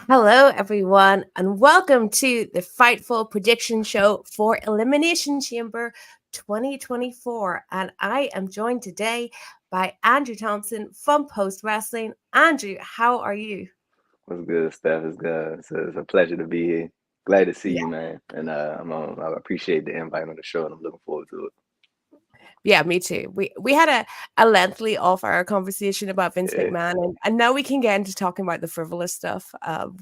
Hello, everyone, and welcome to the Fightful prediction show for Elimination Chamber 2024. And I am joined today by Andrew Thompson from Post Wrestling. Andrew, how are you? What's good, Steph? It's good. It's a pleasure to be here. Glad to see Yeah, you, man. And I appreciate the invite on the show, and I'm looking forward to yeah, me too. We had a lengthy off-air conversation about Vince it. McMahon, and now we can get into talking about the frivolous stuff.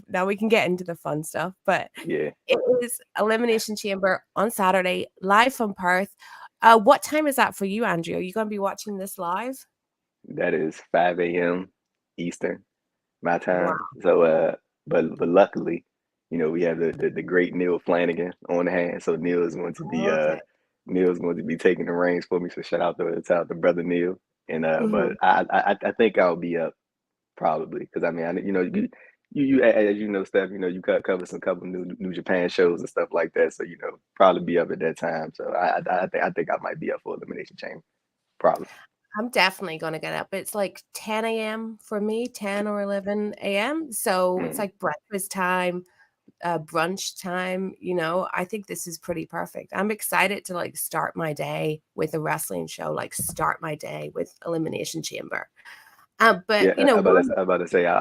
Now we can get into the fun stuff, but Yeah, it is Elimination Chamber on Saturday, live from Perth. What time is that for you, Andrew? Are you going to be watching this live? that is 5 a.m. Eastern, my Wow. time. So, but luckily, we have the great Neil Flanagan on hand. So Okay. Neil's going to be taking the reins for me. So shout out to brother Neil. And but Mhm. I think I'll be up. Probably, because you as you know, Steph, you cover some couple New Japan shows and stuff like that, so probably be up at that time. So I think I might be up for Elimination Chamber, probably. I'm definitely going to get up. It's like 10 a.m. for me, 10 or 11 a.m. So it's Mm. like breakfast time, brunch time. I think this is pretty perfect. I'm excited to like start my day with a wrestling show, like start my day with Elimination Chamber. But, Yeah, one. I'm about to say I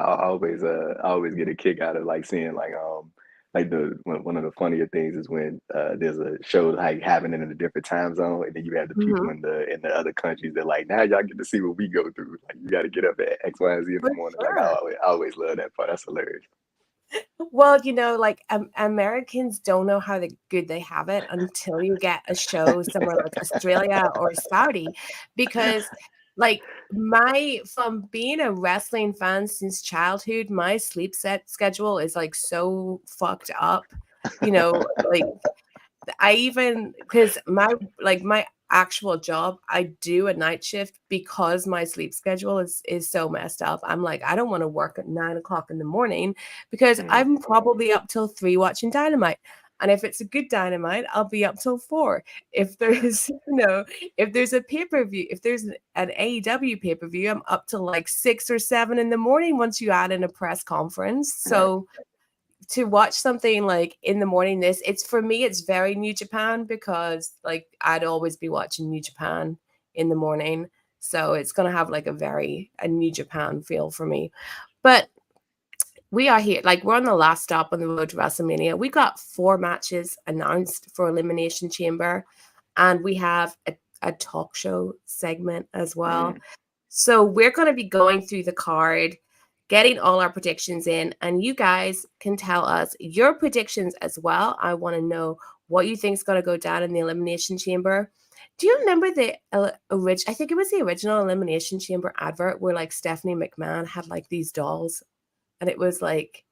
always get a kick out of like seeing like the one of the funnier things is when there's a show like happening in a different time zone, and then you have the people Mhm. in the other countries that like now y'all get to see what we go through. Like you got to get up at X, Y, and Z in the For morning. Like sure. I always love that part. That's hilarious. Well, like Americans don't know how good they have it until you get a show somewhere like Australia or Saudi, because like my from being a wrestling fan since childhood, my sleep set schedule is like so fucked up. Like I even because my actual job, I do a night shift because my sleep schedule is so messed up. I'm like, I don't want to work at 9 o'clock in the morning because Mm. I'm probably up till 3 watching Dynamite. And if it's a good Dynamite, I'll be up till 4. If there's, if there's a pay-per-view, if there's an AEW pay-per-view, I'm up till like 6 or 7 in the morning once you add in a press conference. Right. So to watch something like in the morning, it's for me, it's very New Japan because like I'd always be watching New Japan in the morning. So it's gonna have like a New Japan feel for me. But we are here, like we're on the last stop on the road to WrestleMania. We got 4 matches announced for Elimination Chamber, and we have a talk show segment as well. Mm. So we're going to be going through the card, getting all our predictions in, and you guys can tell us your predictions as well. I want to know what you think is going to go down in the Elimination Chamber. Do you remember the original? I think it was the original Elimination Chamber advert where like Stephanie McMahon had like these dolls, and it was like,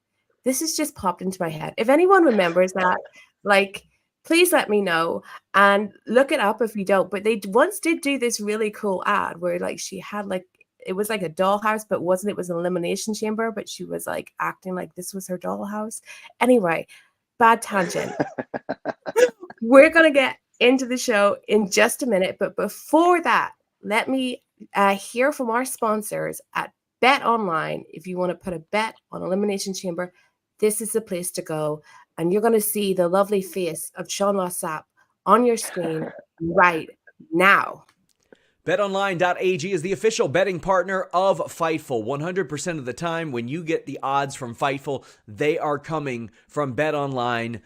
this has just popped into my head. If anyone remembers that, like, please let me know and look it up if you don't. But they once did do this really cool ad where like she had like it was like a dollhouse, but wasn't, it was an elimination chamber, but she was like acting like this was her dollhouse. Anyway, bad tangent. We're gonna get into the show in just a minute, but before that, let me hear from our sponsors at Bet Online. If you want to put a bet on Elimination Chamber, this is the place to go, and you're going to see the lovely face of Sean Rossap on your screen right now. BetOnline.ag is the official betting partner of Fightful. 100% of the time when you get the odds from Fightful, they are coming from BetOnline.ag.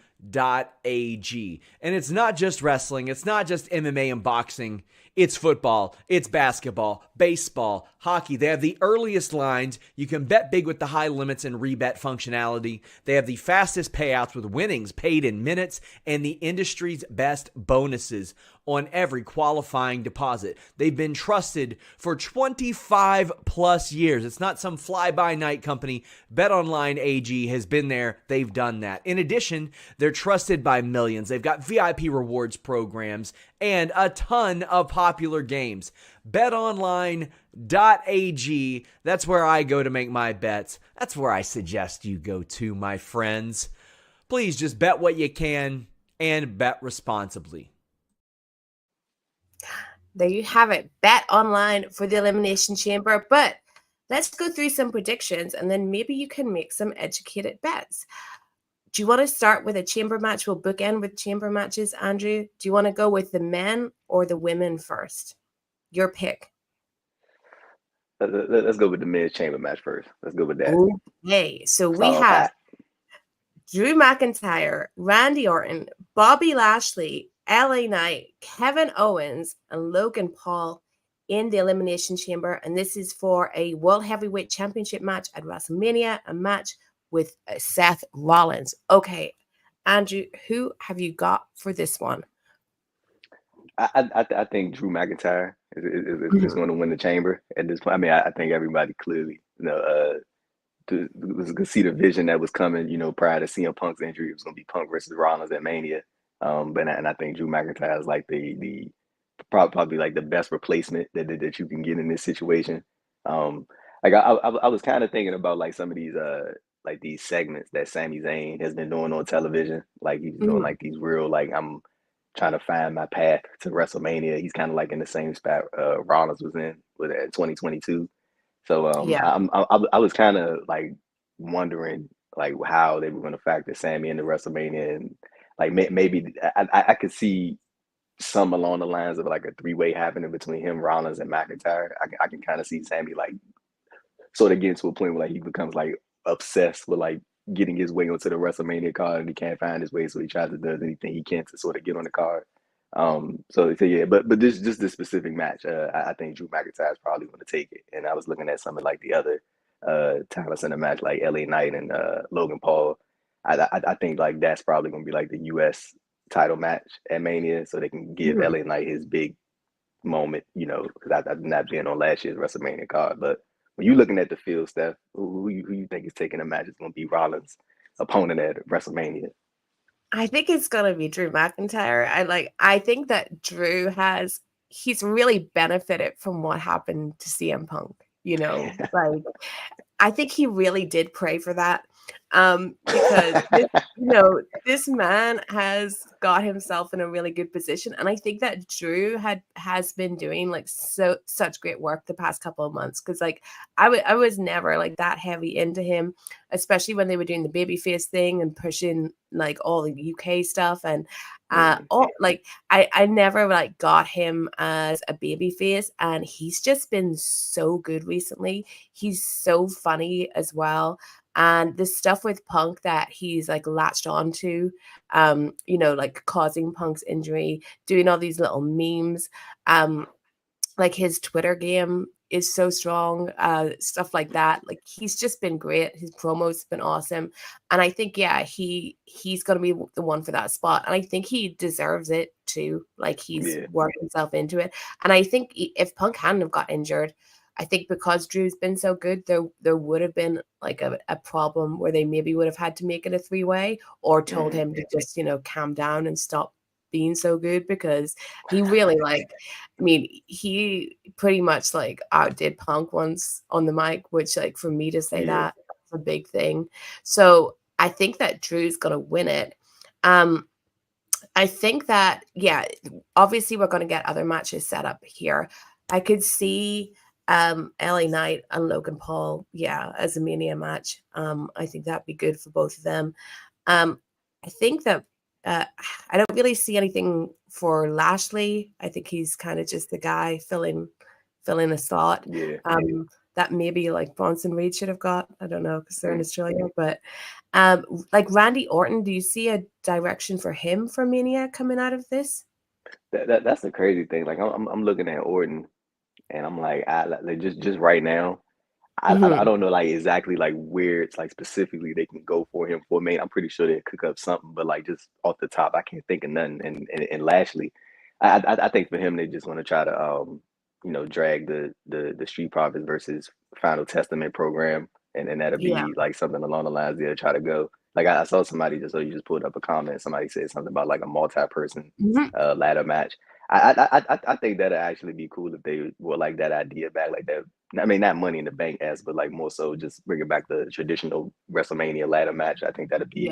And it's not just wrestling, it's not just MMA and boxing. It's football, it's basketball, baseball, hockey. They have the earliest lines. You can bet big with the high limits and rebet functionality. They have the fastest payouts with winnings paid in minutes and the industry's best bonuses on every qualifying deposit. They've been trusted for 25 plus years. It's not some fly-by-night company. BetOnline AG has been there. They've done that. In addition, they're trusted by millions. They've got VIP rewards programs and a ton of popular games. BetOnline.ag, that's where I go to make my bets. That's where I suggest you go to, my friends. Please just bet what you can and bet responsibly. There you have it. Bet online for the Elimination Chamber. But let's go through some predictions, and then maybe you can make some educated bets. Do you want to start with a chamber match? We'll bookend with chamber matches, Andrew. Do you want to go with the men or the women first? Your pick. Let's go with the men's chamber match first. Let's go with that. Okay, so we Start off have hot. Drew McIntyre, Randy Orton, Bobby Lashley, LA Knight, Kevin Owens, and Logan Paul in the Elimination Chamber. And this is for a World Heavyweight Championship match at WrestleMania, a match with Seth Rollins. Okay, Andrew, who have you got for this one? I think Drew McIntyre is going to win the chamber at this point. I mean, I think everybody clearly, could see the vision that was coming, prior to CM Punk's injury. It was going to be Punk versus Rollins at Mania. But I think Drew McIntyre is like the probably like the best replacement that you can get in this situation. Like I was kind of thinking about like some of these like these segments that Sami Zayn has been doing on television. Like he's doing like these real like I'm trying to find my path to WrestleMania. He's kind of like in the same spot Rollins was in with 2022. So I was kind of like wondering like how they were going to factor Sami into WrestleMania, and like maybe I could see some along the lines of like a three-way happening between him, Rollins, and McIntyre. I can kind of see Sami like sort of getting to a point where like he becomes like obsessed with like getting his way onto the WrestleMania card, and he can't find his way, so he tries to do anything he can to sort of get on the card. So yeah, but this specific match, I think Drew McIntyre is probably going to take it. And I was looking at some of like the other talents in the match, like LA Knight and Logan Paul. I think like that's probably going to be like the U.S. title match at Mania, so they can give LA Knight his big moment, because I've not been on last year's WrestleMania card. But when you're looking at the field, Steph, who you think is taking the match is going to be Rollins' opponent at WrestleMania? I think it's gonna be Drew McIntyre. I think that Drew he's really benefited from what happened to CM Punk, like I think he really did pray for that. Because this man has got himself in a really good position, and I think that Drew has been doing like such great work the past couple of months, because like I was never like that heavy into him, especially when they were doing the babyface thing and pushing like all the UK stuff, and I never like got him as a babyface, and he's just been so good recently. He's so funny as well. And the stuff with Punk that he's like latched onto, like causing Punk's injury, doing all these little memes, like his Twitter game is so strong, stuff like that. Like he's just been great. His promos have been awesome. And I think, he's going to be the one for that spot. And I think he deserves it too. Like he's worked himself into it. And I think if Punk hadn't have got injured, I think because Drew's been so good, there would have been like a problem where they maybe would have had to make it a three-way, or told him to just, calm down and stop being so good, because he really he pretty much like outdid Punk once on the mic, which like for me to say that's a big thing. So I think that Drew's going to win it. I think that, obviously we're going to get other matches set up here. I could see LA Knight and Logan Paul, as a Mania match. I think that'd be good for both of them. I think that I don't really see anything for Lashley. I think he's kind of just the guy filling a slot. That maybe like Bronson Reed should have got. I don't know, because they're in Australia. But like Randy Orton, do you see a direction for him for Mania coming out of this? That's the crazy thing. Like I'm looking at Orton, and I'm like, just right now, I don't know like exactly like where it's like specifically they can go for him for Maine. I'm pretty sure they cook up something, but like just off the top, I can't think of nothing. And Lashley, I think for him they just want to try to drag the Street Profits versus Final Testament program, and that'll be like something along the lines they'll try to go. Like I saw somebody you just pulled up a comment. Somebody said something about like a multi-person ladder match. I think that'd actually be cool if they were like that idea back, like that. I mean, not Money in the Bank but like more so just bringing back the traditional WrestleMania ladder match. I think that'd be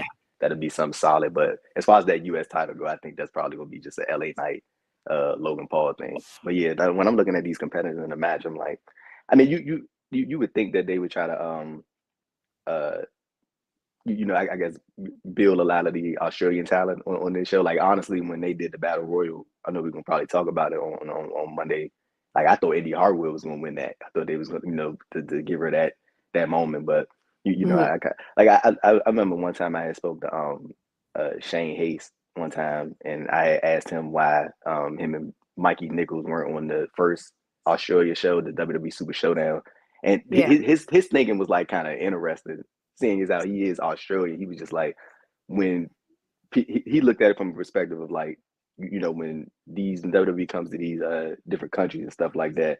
something solid. But as far as that US title go, I think that's probably gonna be just a LA Knight, Logan Paul thing. But when I'm looking at these competitors in the match, I'm like, I mean, you would think that they would try to uh I guess build a lot of the Australian talent on this show. Like honestly, when they did the Battle Royal, I know we're gonna probably talk about it on Monday. Like I thought Eddie Hartwell was gonna win that. I thought they was gonna to give her that moment. But I remember one time I had spoke to Shane Hayes one time, and I asked him why him and Mikey Nichols weren't on the first Australia show, the WWE Super Showdown, and his thinking was like kind of interesting. Seeing as how he is Australian, he was just like, when he looked at it from a perspective of like, when these WWE comes to these different countries and stuff like that,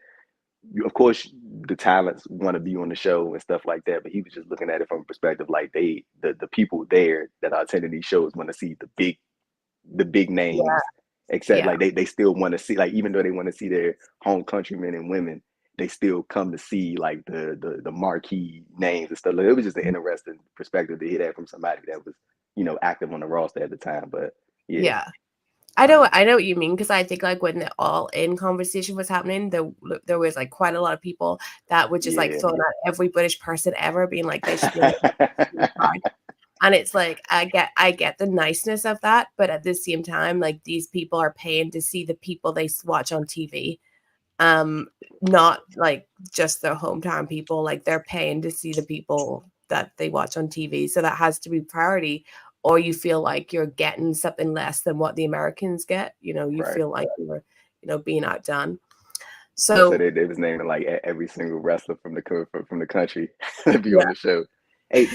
of course the talents want to be on the show and stuff like that, but he was just looking at it from a perspective like the people there that are attending these shows want to see the big names, except like they still want to see, like, even though they want to see their home countrymen and women, they still come to see like the marquee names and stuff. Like, it was just an interesting perspective to hear that from somebody that was, active on the roster at the time. But yeah. I know what you mean, because I think like when the All In conversation was happening, there was like quite a lot of people that were just like throwing at every British person ever, being like they should be like, and it's like I get the niceness of that, but at the same time, like these people are paying to see the people they watch on TV. Not like just their hometown people, like they're paying to see the people that they watch on TV. So that has to be priority, or you feel like you're getting something less than what the Americans get. You feel like you're, being outdone. So they was naming like every single wrestler from the country to be on the show. Hey,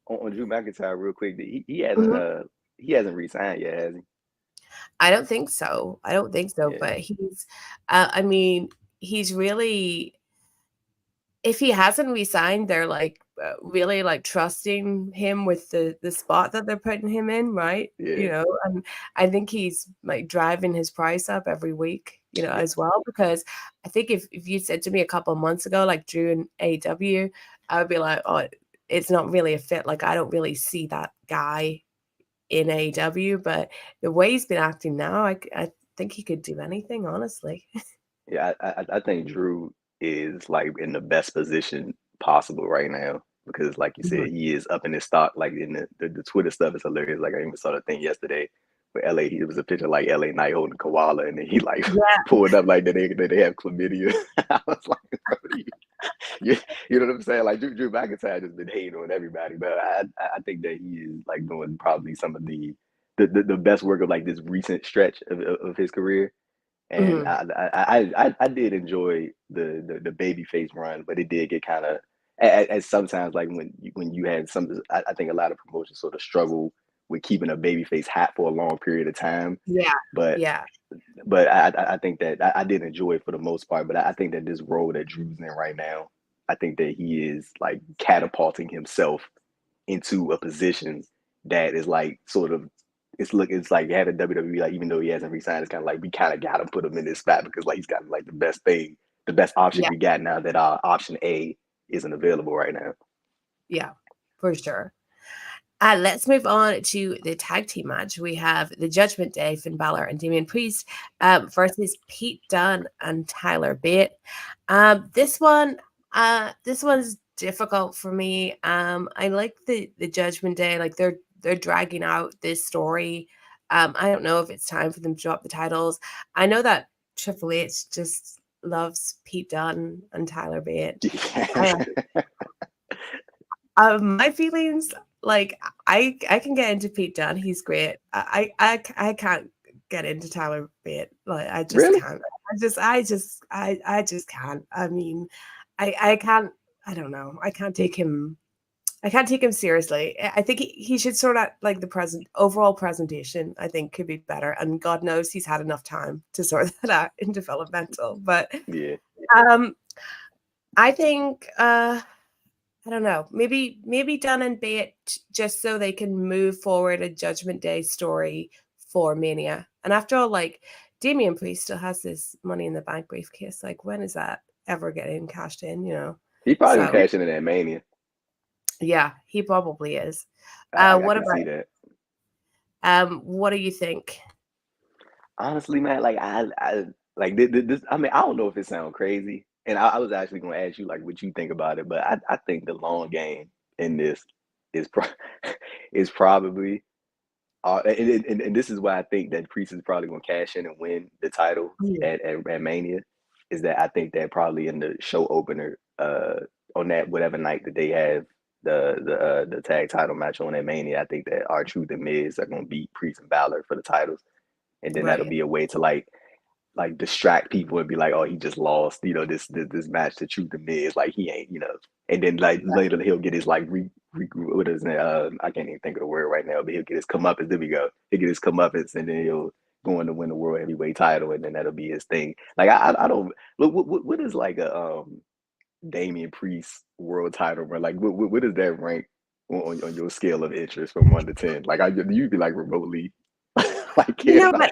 on Drew McIntyre, real quick, he hasn't re-signed yet, has he? I don't think so. But he's, I mean, he's really, if he hasn't resigned, they're like really like trusting him with the spot that they're putting him in, right? And I think he's like driving his price up every week, as well, because I think if you said to me a couple of months ago, like Drew in AEW, I would be like, oh, it's not really a fit. Like, I don't really see that guy in AEW, but the way he's been acting now, I think he could do anything, honestly. Yeah, I think Drew is like in the best position possible right now, because like you said, he is up in his stock. Like in the Twitter stuff is hilarious. Like I even saw the thing yesterday where LA, it was a picture like LA Knight holding koala, and then he like pulled up like that they have chlamydia. I was like, bro, you know what I'm saying? Like Drew McIntyre just been hating on everybody, but I think that he is like doing probably some of the best work of like this recent stretch of his career. And I did enjoy the babyface run, but it did get kind of, as sometimes like when you had some, I think a lot of promotions sort of struggle with keeping a babyface hat for a long period of time. But I think that I did enjoy it for the most part. But I think that this role that Drew's in right now, I think that he is like catapulting himself into a position that is like sort of, it's like having WWE, like, even though he hasn't resigned, it's kind of like we kind of got to put him in this spot because like he's got like the best option we got now that our option A isn't available right now. Yeah, for sure. Let's move on to the tag team match. We have the Judgment Day, Finn Balor and Damian Priest versus Pete Dunne and Tyler Bate. This one's difficult for me. I like the Judgment Day, like they're dragging out this story. I don't know if it's time for them to drop the titles. I know that Triple H just loves Pete Dunne and Tyler Bate. My feelings, like I can get into Pete Dunne. He's great. I can't get into Tyler Bate. Like I just can't. I just can't. I mean, I can't. I don't know. I can't take him seriously. I think he should sort out like the overall presentation, I think, could be better. And God knows he's had enough time to sort that out in developmental. But I think I don't know. Maybe Dunne and Bate, just so they can move forward a Judgment Day story for Mania. And after all, like Damian Priest still has this Money in the Bank briefcase. Like, when is that ever getting cashed in? He probably will cash in that Mania. Yeah, he probably is. What about see that? What do you think? Honestly, man, like I like this. I mean, I don't know if it sounds crazy, and I was actually going to ask you like what you think about it, but I think the long game in this is is probably and this is why I think that Priest is probably going to cash in and win the title at Mania. Is that I think that probably in the show opener on that whatever night that they have the tag title match on at Mania, I think that R-Truth and Miz are going to beat Priest and Balor for the titles, and then that'll be a way to like distract people and be like, oh, he just lost, this match to Truth and Miz, like he ain't, and then like later he'll get his like what is it? I can't even think of the word right now, but he'll get his comeuppance. There we go. He'll get his comeuppance, and then he'll go on to win the world heavyweight title, and then that'll be his thing. Like I don't look what is like a Damian Priest world title, bro? Like what does that rank on your scale of interest from 1 to 10? Like you'd be like remotely like but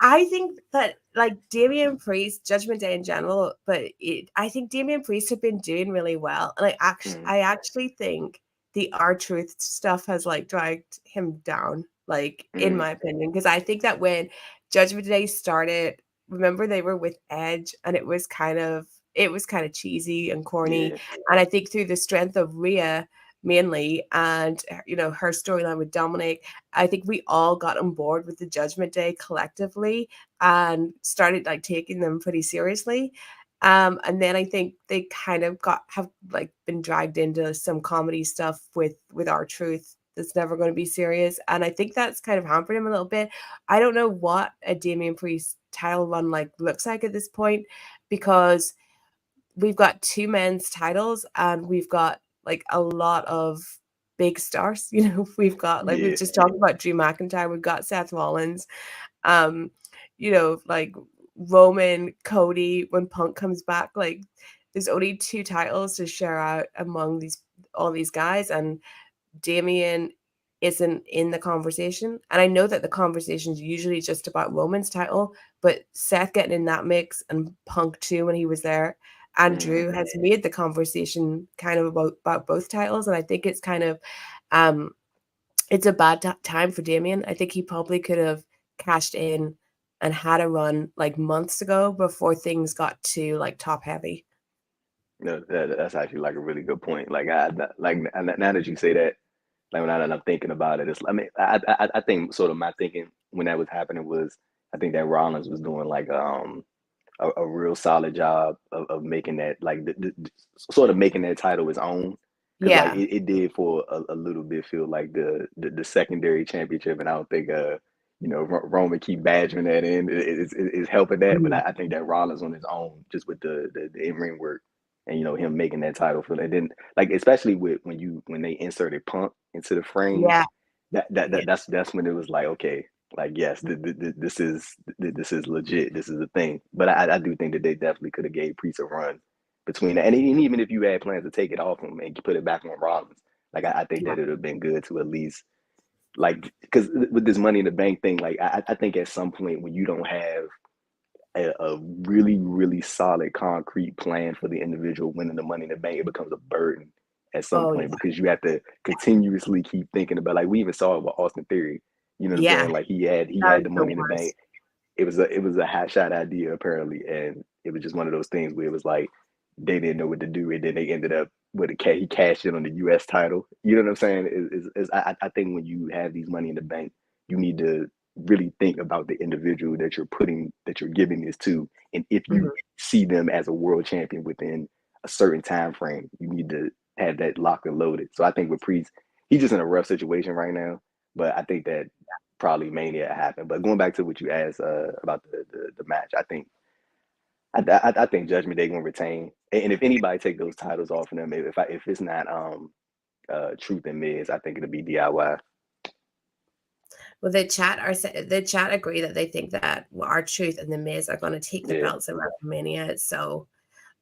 I think that like Damian Priest, Judgment Day in general, but I think Damian Priest have been doing really well, and I actually think the R-Truth stuff has like dragged him down, like in my opinion, because I think that when Judgment Day started, remember they were with Edge, and it was kind of cheesy and corny, and I think through the strength of Rhea mainly, and her storyline with Dominic, I think we all got on board with the Judgment Day collectively and started like taking them pretty seriously. And then I think they kind of have like been dragged into some comedy stuff with R-Truth that's never going to be serious, and I think that's kind of hampered him a little bit. I don't know what a Damian Priest title run like looks like at this point, because we've got 2 men's titles and we've got like a lot of big stars. We've got like we've just talked about Drew McIntyre, we've got Seth Rollins, like Roman, Cody, when Punk comes back, like there's only 2 titles to share out among all these guys, and Damian isn't in the conversation. And I know that the conversation is usually just about Roman's title, but Seth getting in that mix, and Punk too when he was there, and Drew has made the conversation kind of about both titles. And I think it's kind of it's a bad time for Damian. I think he probably could have cashed in and had a run like months ago before things got too like top heavy. No, that's actually like a really good point. Like now that you say that, like when I'm thinking about it, I think sort of my thinking when that was happening was, I think that Rollins was doing like a real solid job of making that like sort of making that title his own. Like it did for a little bit feel like the secondary championship, and I don't think Roman keep badgering that in is helping that. But I think that Rollins on his own, just with the in-ring work, and him making that title feel, and then like especially when they inserted Punk into the frame, that's when it was like, okay, like yes, this is legit, this is a thing. But I do think that they definitely could have gave Priest a run between that, and even if you had plans to take it off him and put it back on Rollins, like I think that it would have been good to at least, like, because with this Money in the Bank thing, like I think at some point when you don't have a really, really solid concrete plan for the individual winning the Money in the Bank, it becomes a burden at some point, because you have to continuously keep thinking about, like we even saw it with Austin Theory, you know what I'm saying? Like he had the Money in the Bank. It was a hot shot idea apparently, and it was just one of those things where it was like they didn't know what to do, and then they ended up with he cashed in on the U.S. title. You know what I'm saying? I think when you have these Money in the Bank, you need to really think about the individual that you're giving this to, and if you see them as a world champion within a certain time frame, you need to have that locked and loaded. So I think with Priest, he's just in a rough situation right now, but I think that probably Mania happened. But going back to what you asked about the match, I think Judgment Day gonna retain, and if anybody take those titles off of them, if it's not Truth and Miz, I think it'll be DIY. Well, the chat agree that they think that R-Truth and the Miz are going to take the belts in WrestleMania. So,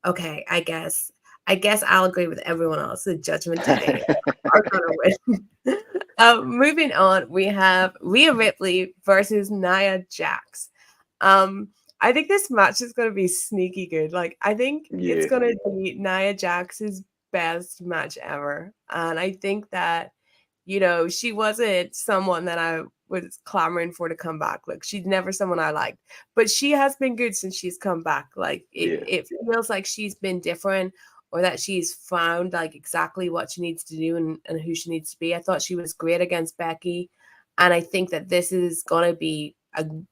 okay, I guess I'll agree with everyone else. The Judgment Day are going to win. Moving on, we have Rhea Ripley versus Nia Jax. I think this match is going to be sneaky good. Like, I think it's going to be Nia Jax's best match ever, and I think that she wasn't someone that I was clamoring for to come back. Like, she's never someone I liked, but she has been good since she's come back. Like, it feels like she's been different, or that she's found like exactly what she needs to do and who she needs to be. I thought she was great against Becky, and I think that this is going to be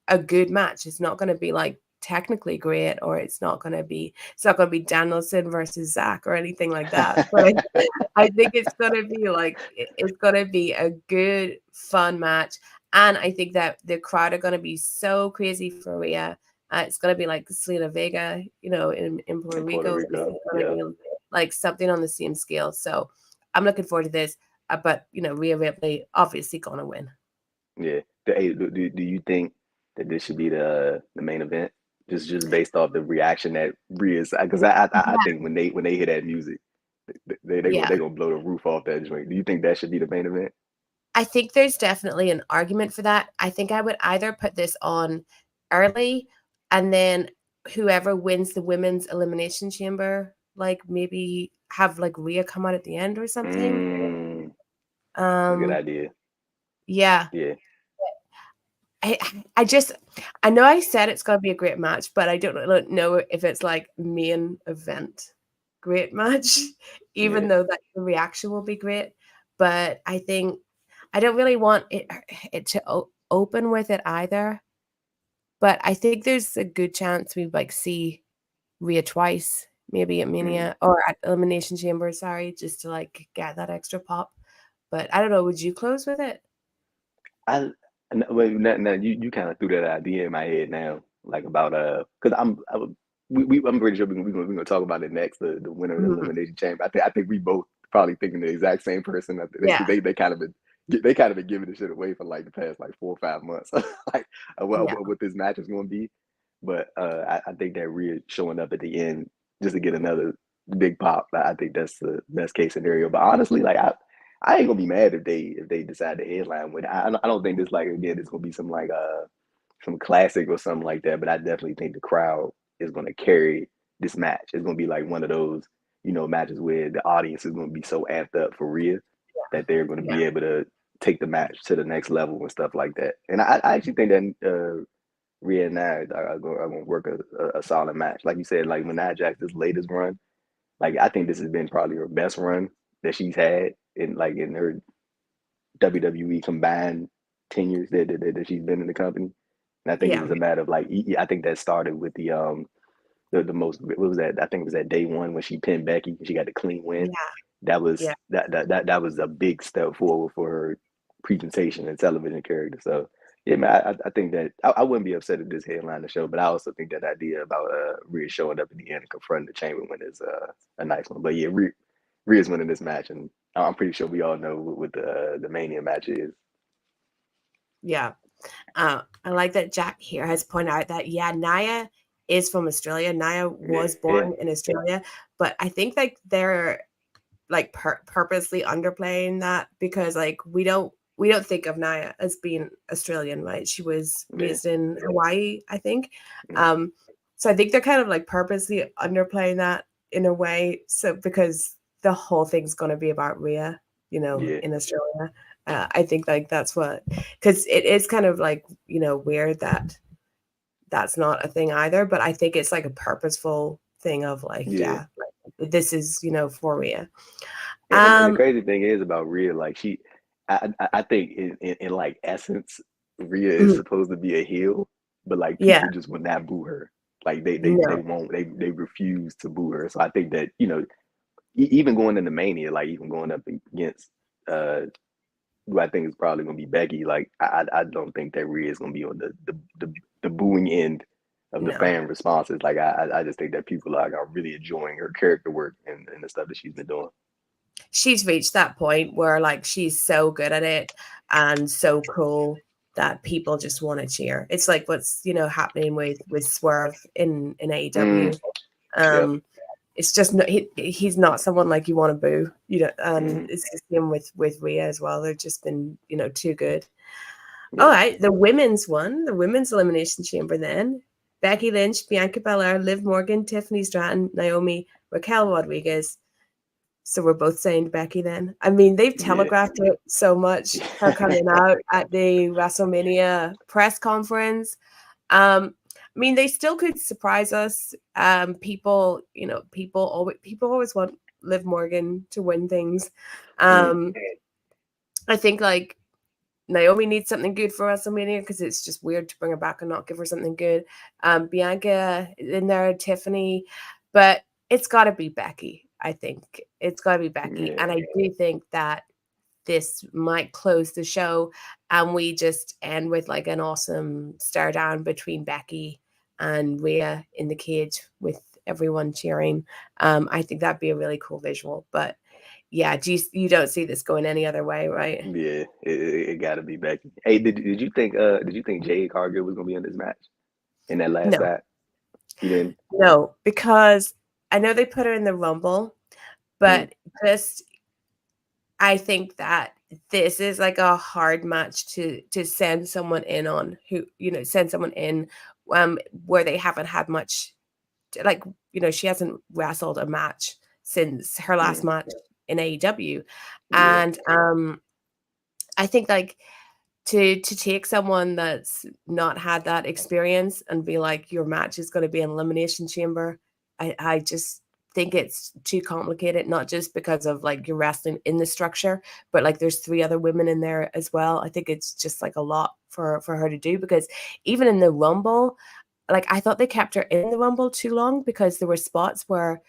a good match. It's not going to be like technically great, or it's not going to be Danielson versus Zach or anything like that. But I think it's going to be like, it's going to be a good, fun match. And I think that the crowd are going to be so crazy for Rhea. It's going to be like Selena Vega, you know, in Puerto Rico. It's going to be like something on the same scale. So I'm looking forward to this. But, you know, Rhea Ripley obviously going to win. Yeah. Do you think that this should be the main event? Just based off the reaction that Rhea's, because I think when they hear that music, they gonna blow the roof off that joint. Do you think that should be the main event? I think there's definitely an argument for that. I think I would either put this on early, and then whoever wins the women's elimination chamber, like maybe have like Rhea come out at the end or something. That's a good idea. Yeah. I know I said it's going to be a great match, but I don't know if it's like main event great match, even though that the reaction will be great. But I think I don't really want it to open with it either. But I think there's a good chance we like see Rhea twice, maybe at Mania or at Elimination Chamber, just to like get that extra pop. But I don't know, would you close with it? Now you kind of threw that idea in my head now, like about because I'm pretty sure we're gonna talk about it next, the winner of the Elimination Chamber. I think we both probably thinking the exact same person. They kind of been giving this shit away for like the past like 4 or 5 months, like what this match is going to be. But I think that Rhea showing up at the end just to get another big pop, I think that's the best case scenario. But honestly, like I ain't gonna be mad if they decide to headline with it. I don't think this, like, again, it's gonna be some like some classic or something like that. But I definitely think the crowd is gonna carry this match. It's gonna be like one of those, you know, matches where the audience is gonna be so amped up for Rhea that they're gonna be able to take the match to the next level and stuff like that. And I actually think that Rhea and Nia are gonna work a solid match. Like you said, like when Nia Jax, this latest run, like I think this has been probably her best run that she's had in her WWE combined tenures that she's been in the company. And I think it was a matter of like, I think that started with the most, what was that? I think it was that day one when she pinned Becky. She got the clean win. That was that was a big step forward for her presentation and television character. So yeah, man, I think that I wouldn't be upset if this headline the show, but I also think that idea about Rhea showing up at the end and confronting the Chamberlain is a nice one. But yeah, Rhea's winning this match, and I'm pretty sure we all know what the Mania match is. Yeah. I like that Jack here has pointed out that, Nia is from Australia. Nia was born in Australia, but I think like they're like purposely underplaying that, because like we don't think of Nia as being Australian, right? She was raised in Hawaii, I think. So I think they're kind of like purposely underplaying that in a way. So because the whole thing's going to be about Rhea, you know, in Australia. I think like that's what, because it is kind of like, you know, weird that that's not a thing either. But I think it's like a purposeful thing of like, like, this is, you know, for Rhea. And the crazy thing is about Rhea, like I think in like essence, Rhea is supposed to be a heel, but like people just would not boo her. Like they won't, they refuse to boo her. So I think that, you know, even going into Mania, like even going up against who I think is probably going to be Becky, like I don't think that Rhea is going to be on the booing end of the fan responses. Like I just think that people are really enjoying her character work and the stuff that she's been doing. She's reached that point where like she's so good at it and so cool that people just want to cheer. It's like what's, you know, happening with Swerve in AEW. It's just he's not someone like you want to boo, you know. And it's the same with Rhea as well. They've just been, you know, too good. All right, the women's elimination chamber then. Becky Lynch, Bianca Belair, Liv Morgan, Tiffany Stratton, Naomi, Raquel Rodriguez. So we're both saying Becky then. I mean, they've telegraphed it so much, her coming out at the WrestleMania press conference. I mean, they still could surprise us. People always want Liv Morgan to win things. I think like Naomi needs something good for WrestleMania because it's just weird to bring her back and not give her something good. Bianca in there, Tiffany, but it's got to be Becky. I think it's got to be Becky. And I do think that this might close the show and we just end with like an awesome stare down between Becky and Rhea in the cage with everyone cheering. I think that'd be a really cool visual. But yeah, you don't see this going any other way, right? Yeah, it got to be Becky. Hey, did you think Jade Cargill was gonna be in this match in that last act? You didn't? No, because I know they put her in the Rumble, but I think that this is like a hard match to send someone in on who, send someone in where they haven't had much, like, she hasn't wrestled a match since her last match in AEW. And I think like to take someone that's not had that experience and be like, your match is going to be an Elimination Chamber, I just think it's too complicated, not just because of like you're wrestling in the structure, but like there's 3 other women in there as well. I think it's just like a lot for her to do, because even in the Rumble, like I thought they kept her in the Rumble too long because there were spots where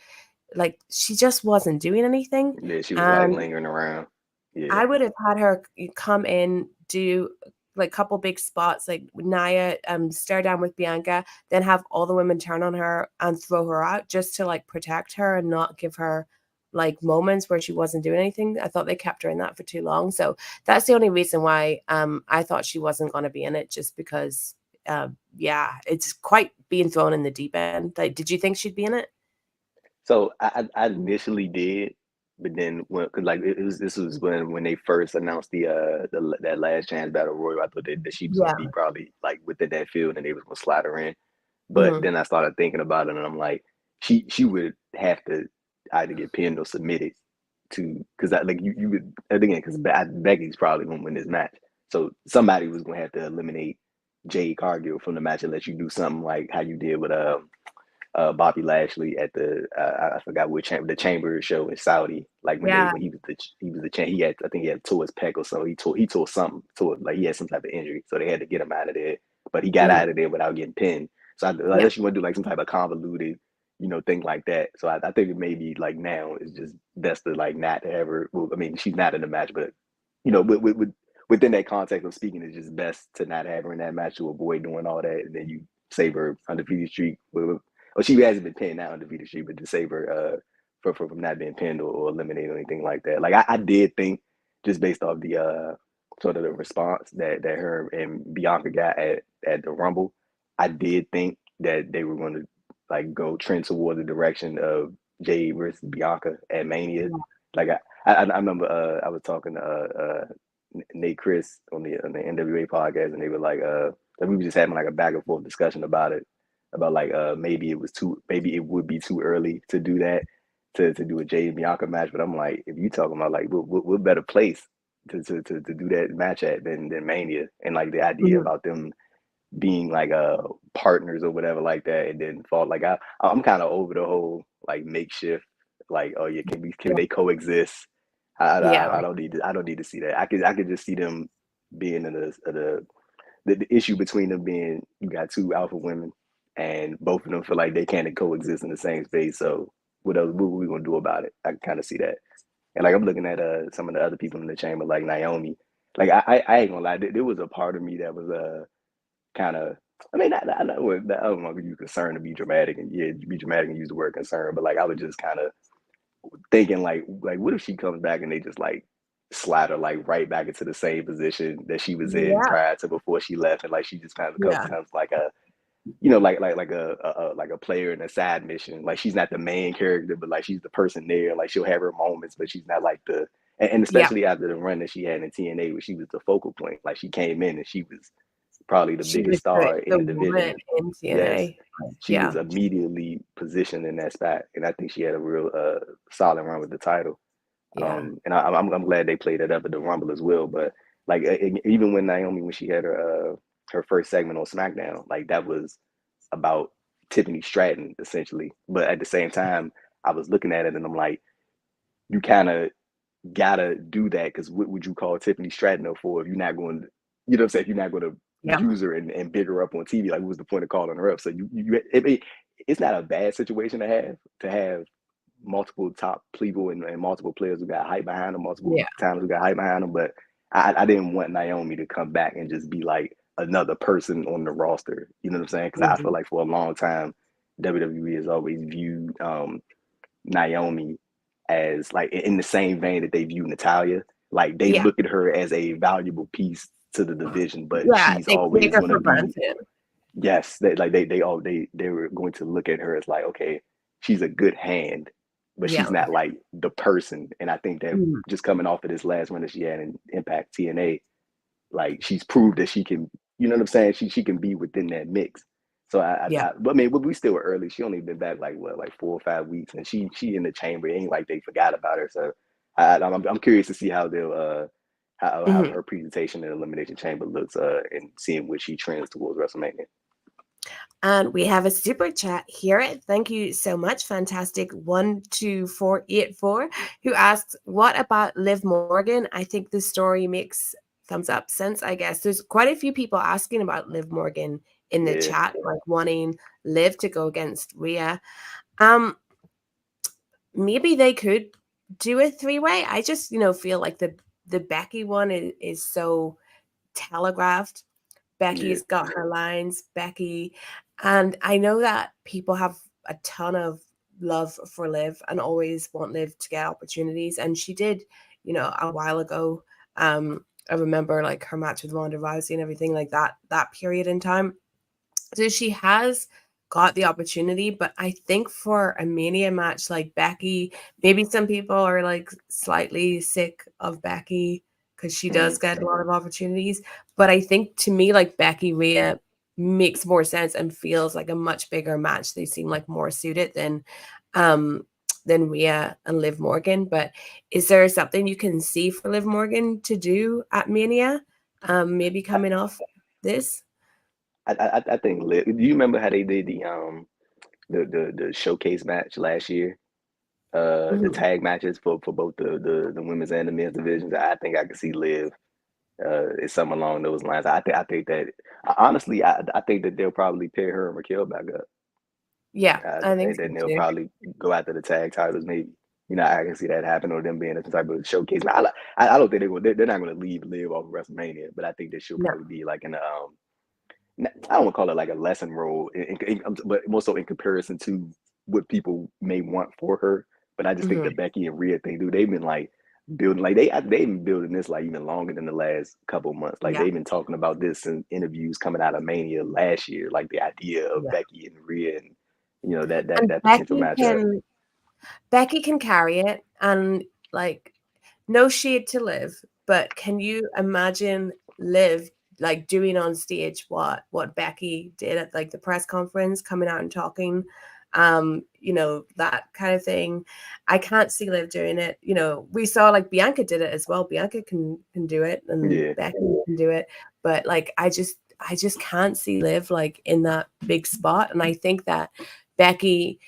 like she just wasn't doing anything. Yeah, she was like lingering around. Yeah, I would have had her come in, do like a couple big spots, like Nia, stare down with Bianca, then have all the women turn on her and throw her out just to like protect her and not give her like moments where she wasn't doing anything. I thought they kept her in that for too long. So that's the only reason why I thought she wasn't going to be in it, just because, it's quite being thrown in the deep end. Like, did you think she'd be in it? So I initially did, but then because like this was when they first announced that last chance battle royal, I thought that she was gonna be probably like within that field and they was gonna slide her in. But then I started thinking about it and I'm like, she would have to either get pinned or submitted to, because like you would again, because Becky's probably gonna win this match, so somebody was gonna have to eliminate Jade Cargill from the match unless you do something like how you did with Bobby Lashley at the I forgot which the Chamber show in Saudi, like when he was the champ. I think he had tore his pec or so. He tore something, like he had some type of injury, so they had to get him out of there. But he got out of there without getting pinned. So unless you want to do like some type of convoluted, thing like that. So I think it may be like now it's just best to like not to ever. Well, I mean, she's not in the match, but within that context of speaking, it's just best to not have her in that match to avoid doing all that, and then you save her undefeated streak. Well, she hasn't been pinned now undefeated streak, but to save her from not being pinned or eliminated or anything like that. Like I did think, just based off the sort of the response that her and Bianca got at the Rumble, I did think that they were going to like go trend toward the direction of Jade versus Bianca at Mania. Like I remember I was talking to Nate Chris on the NWA podcast, and they were like we were just having like a back and forth discussion about it, about like maybe it would be too early to do that, to do a Jade and Bianca match. But I'm like, if you talking about like what better place to do that match at than Mania, and like the idea about them being like partners or whatever like that, and then fall like I'm kind of over the whole like makeshift, like, oh yeah, can they coexist? I don't need to see that. I could just see them being in the issue between them being, you got 2 alpha women and both of them feel like they can't coexist in the same space. So what are we gonna do about it? I can kind of see that. And like I'm looking at some of the other people in the chamber, like Naomi. Like I ain't gonna lie, there was a part of me that was kind of, I mean, I don't know if you're concerned to be dramatic and be dramatic and use the word concern, but like I was just kind of thinking like what if she comes back and they just like slide her like right back into the same position that she was in prior to before she left, and like she just kind of becomes like a like a player in a side mission. Like she's not the main character, but like she's the person there. Like she'll have her moments, but she's not like the, and especially after the run that she had in TNA, where she was the focal point. Like she came in and she was probably the biggest star in the division. In TNA. Yes. She was immediately positioned in that spot, and I think she had a real solid run with the title. Yeah. And I'm glad they played it up at the Rumble as well. But like even when Naomi, when she had her first segment on SmackDown, like that was about Tiffany Stratton essentially. But at the same time, I was looking at it and I'm like, you kind of gotta do that because what would you call Tiffany Stratton for if you're not going to, you know what I'm saying? If you're not going to Yeah. use her and big her up on TV, like what was the point of calling her up? So it's not a bad situation to have multiple top people and multiple players who got hype behind them, multiple talents who got hype behind them. But I didn't want Naomi to come back and just be like another person on the roster. You know what I'm saying? Because I feel like for a long time, WWE has always viewed Naomi as like in the same vein that they view Natalia. Like they look at her as a valuable piece to the division, but she's always going to be. Yes, they were going to look at her as like, okay, she's a good hand, but she's not like the person. And I think that just coming off of this last run that she had in Impact TNA, like she's proved that she can, you know what I'm saying? She can be within that mix. So but I mean, we still were early. She only been back like 4 or 5 weeks, and she in the chamber. It ain't like they forgot about her. So I'm curious to see how they'll how her presentation in Elimination Chamber looks, and seeing where she trends towards WrestleMania. And we have a super chat here. Thank you so much. Fantastic 12484 who asks, what about Liv Morgan? I think the story makes thumbs up sense, I guess. There's quite a few people asking about Liv Morgan in the chat, like wanting Liv to go against Rhea. Maybe they could do a 3-way. I just, feel like the Becky one is so telegraphed. Becky's got her lines, Becky. And I know that people have a ton of love for Liv and always want Liv to get opportunities. And she did, a while ago. I remember like her match with Ronda Rousey and everything like that period in time. So she has got the opportunity, but I think for a Mania match like Becky, maybe some people are like slightly sick of Becky because she does get a lot of opportunities. But I think to me, like Becky Rhea makes more sense and feels like a much bigger match. They seem like more suited than Rhea and Liv Morgan. But is there something you can see for Liv Morgan to do at Mania? Maybe coming off this? I think Liv. Do you remember how they did the showcase match last year? The tag matches for both the women's and the men's divisions. I think I could see Liv. It's something along those lines. I think that honestly, I think that they'll probably pair her and Raquel back up. Yeah, I think then so they'll too. probably go after the tag titles. Maybe I can see that happen, or them being some type of showcase. I don't think they're not going to leave Liv off of WrestleMania, but I think that she'll probably be like in a I don't want to call it like a lesson role, but more so in comparison to what people may want for her. But I just think the Becky and Rhea thing, dude, they've been like building, like they've been building this like even longer than the last couple of months. Like they've been talking about this in interviews coming out of Mania last year, like the idea of Becky and Rhea and that potential matchup. Becky can carry it, and like no shade to Liv, but can you imagine Liv like doing on stage what Becky did at like the press conference, coming out and talking, that kind of thing? I can't see Liv doing it. We saw like Bianca did it as well. Bianca can do it, and Becky can do it, but like I just can't see Liv like in that big spot. And I think that Becky,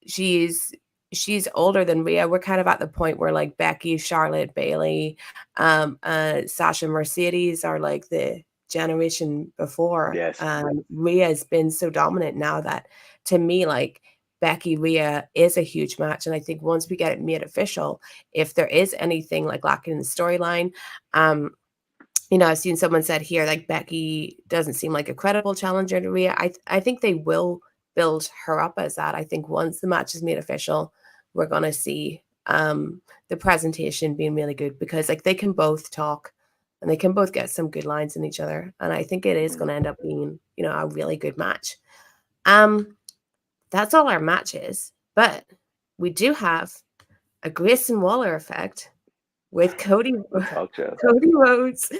she's older than Rhea. We're kind of at the point where like Becky, Charlotte, Bayley, Sasha, Mercedes are like the generation before. Yes. Rhea has been so dominant now that to me, like Becky Rhea is a huge match. And I think once we get it made official, if there is anything like lacking in the storyline, I've seen someone said here like Becky doesn't seem like a credible challenger to Rhea. I think they will build her up as that. I think once the match is made official, we're going to see the presentation being really good because like they can both talk and they can both get some good lines in each other. And I think it is going to end up being, a really good match. That's all our matches, but we do have a Grayson Waller effect with Cody Rhodes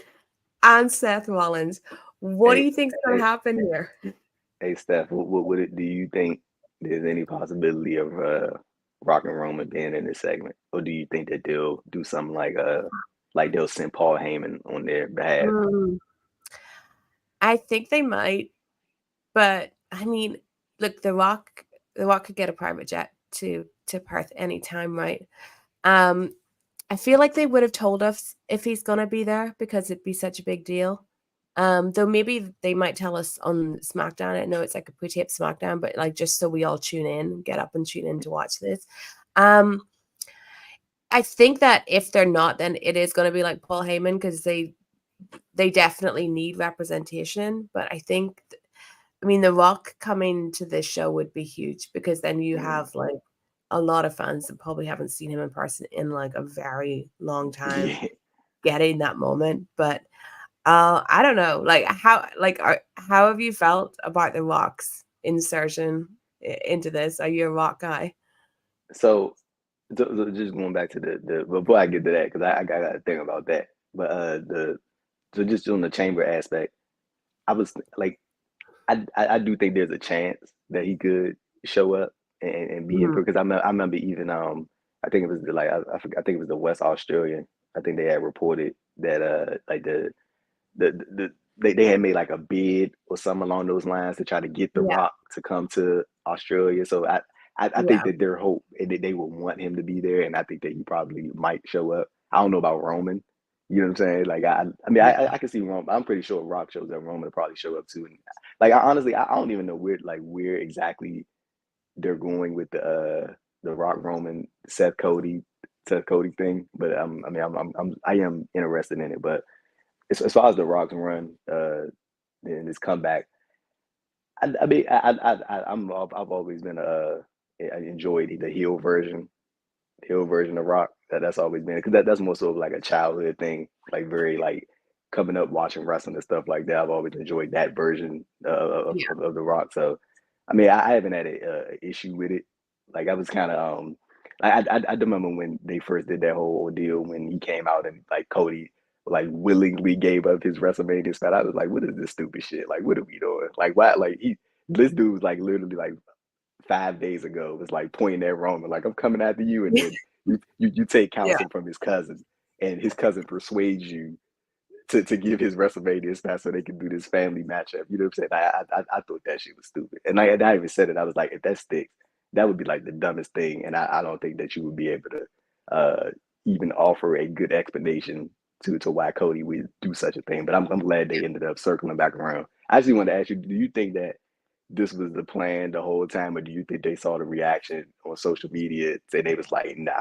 and Seth Rollins. What do you think is going to happen here? Hey, Steph, what do you think there's any possibility of Rock and Roman being in this segment, or do you think that they'll do something like they'll send Paul Heyman on their behalf? I think they might, but I mean, look, the Rock could get a private jet to Perth anytime, right? I feel like they would have told us if he's gonna be there because it'd be such a big deal. Though maybe they might tell us on SmackDown. I know it's like a pre-taped SmackDown, but like just so we all tune in, get up and tune in to watch this. I think that if they're not, then it is going to be like Paul Heyman because they definitely need representation. But I think, I mean, The Rock coming to this show would be huge because then you have like a lot of fans that probably haven't seen him in person in like a very long time getting that moment. But I don't know, like how have you felt about The Rock's insertion into this? Are you a Rock guy? So just going back to the before I get to that, because I got to think about that. But so just on the chamber aspect, I was like, I do think there's a chance that he could show up and be in, because I remember even I think it was I think it was the West Australian. I think they had reported that like they had made like a bid or something along those lines to try to get The Rock to come to Australia. So I think that their hope and that they would want him to be there, and I think that he probably might show up. I don't know about Roman. You know what I'm saying? Like I mean I can see Roman. I'm pretty sure Rock shows up. Roman will probably show up too. And like honestly I don't even know where exactly they're going with the Rock Roman Seth Cody thing. But I am interested in it. But as far as the Rock's run, and his comeback, I mean, I've always been I enjoyed the heel version of Rock. That's always been, because that's more so of like a childhood thing, like very like coming up watching wrestling and stuff like that. I've always enjoyed that version of the Rock. So, I mean, I haven't had a issue with it. Like I was kind of I remember when they first did that whole ordeal when he came out and like Cody like willingly gave up his WrestleMania spot. I was like, what is this stupid shit? Like, what are we doing? Like, why? Like this dude was like literally like 5 days ago was like pointing at Roman, like I'm coming after you, and then you take counsel from his cousin, and his cousin persuades you to give his WrestleMania spot so they can do this family matchup. You know what I'm saying? I thought that shit was stupid, and I even said it. I was like, if that sticks, that would be like the dumbest thing, and I don't think that you would be able to even offer a good explanation to why Cody would do such a thing. But I'm glad they ended up circling back around. I actually want to ask you, do you think that this was the plan the whole time, or do you think they saw the reaction on social media and they was like, nah,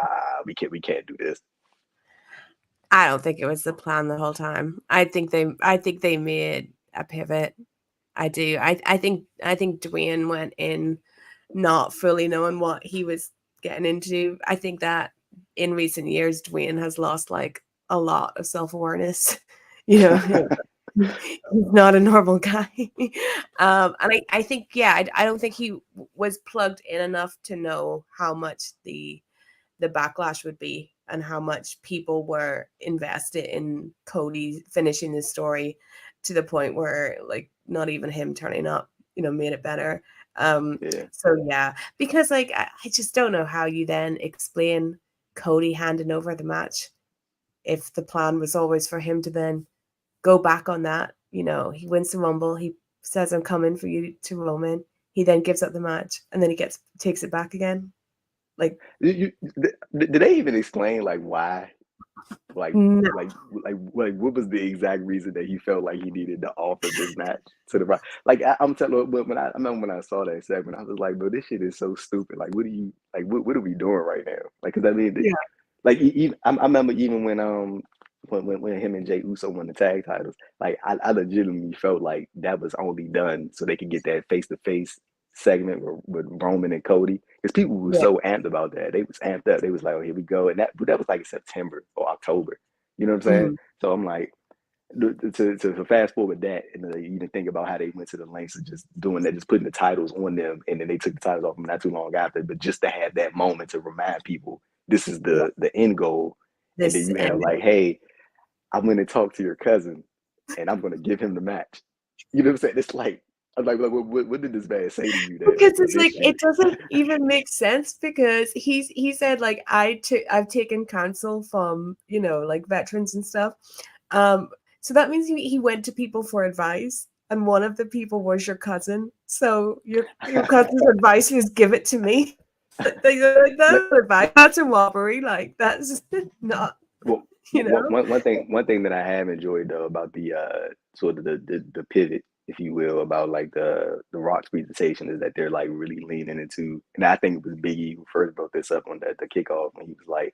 we can't do this? I don't think it was the plan the whole time. I think they made a pivot. I do. I think Dwayne went in not fully knowing what he was getting into. I think that in recent years, Dwayne has lost like a lot of self-awareness. You know, he's not a normal guy. And I think, I don't think he was plugged in enough to know how much the backlash would be and how much people were invested in Cody finishing the story to the point where like not even him turning up, made it better. So because like I just don't know how you then explain Cody handing over the match if the plan was always for him to then go back on that. He wins the Rumble, he says I'm coming for you to Roman, he then gives up the match and then he takes it back again. Like, did they even explain like why? Like, no. like what was the exact reason that he felt like he needed to offer this match to the Rock? Like, I'm telling, but I remember when I saw that segment, I was like, bro, this shit is so stupid. Like, what are we doing right now? Like, because I mean, like, I remember even when him and Jey Uso won the tag titles, like, I legitimately felt like that was only done so they could get that face to face segment with Roman and Cody, because people were so amped about that. They was amped up. They was like, oh, here we go. And that was like September or October. You know what I'm saying? So I'm like, to fast forward that, and then you even think about how they went to the lengths of just doing that, just putting the titles on them, and then they took the titles off them not too long after. But just to have that moment to remind people this is the end goal, and then you have like, hey, I'm going to talk to your cousin, and I'm going to give him the match. You know what I'm saying? It's like, I'm like, what did this man say to you? Because it's like it doesn't even make sense because he said like I've taken counsel from like veterans and stuff, so that means he went to people for advice, and one of the people was your cousin. So your cousin's advice was give it to me. Like that's advice. That's a robbery. Like that's not. Well, one thing that I have enjoyed though about the sort of the pivot, if you will, about like the Rock's presentation is that they're like really leaning into, and I think it was Biggie who first brought this up on the kickoff when he was like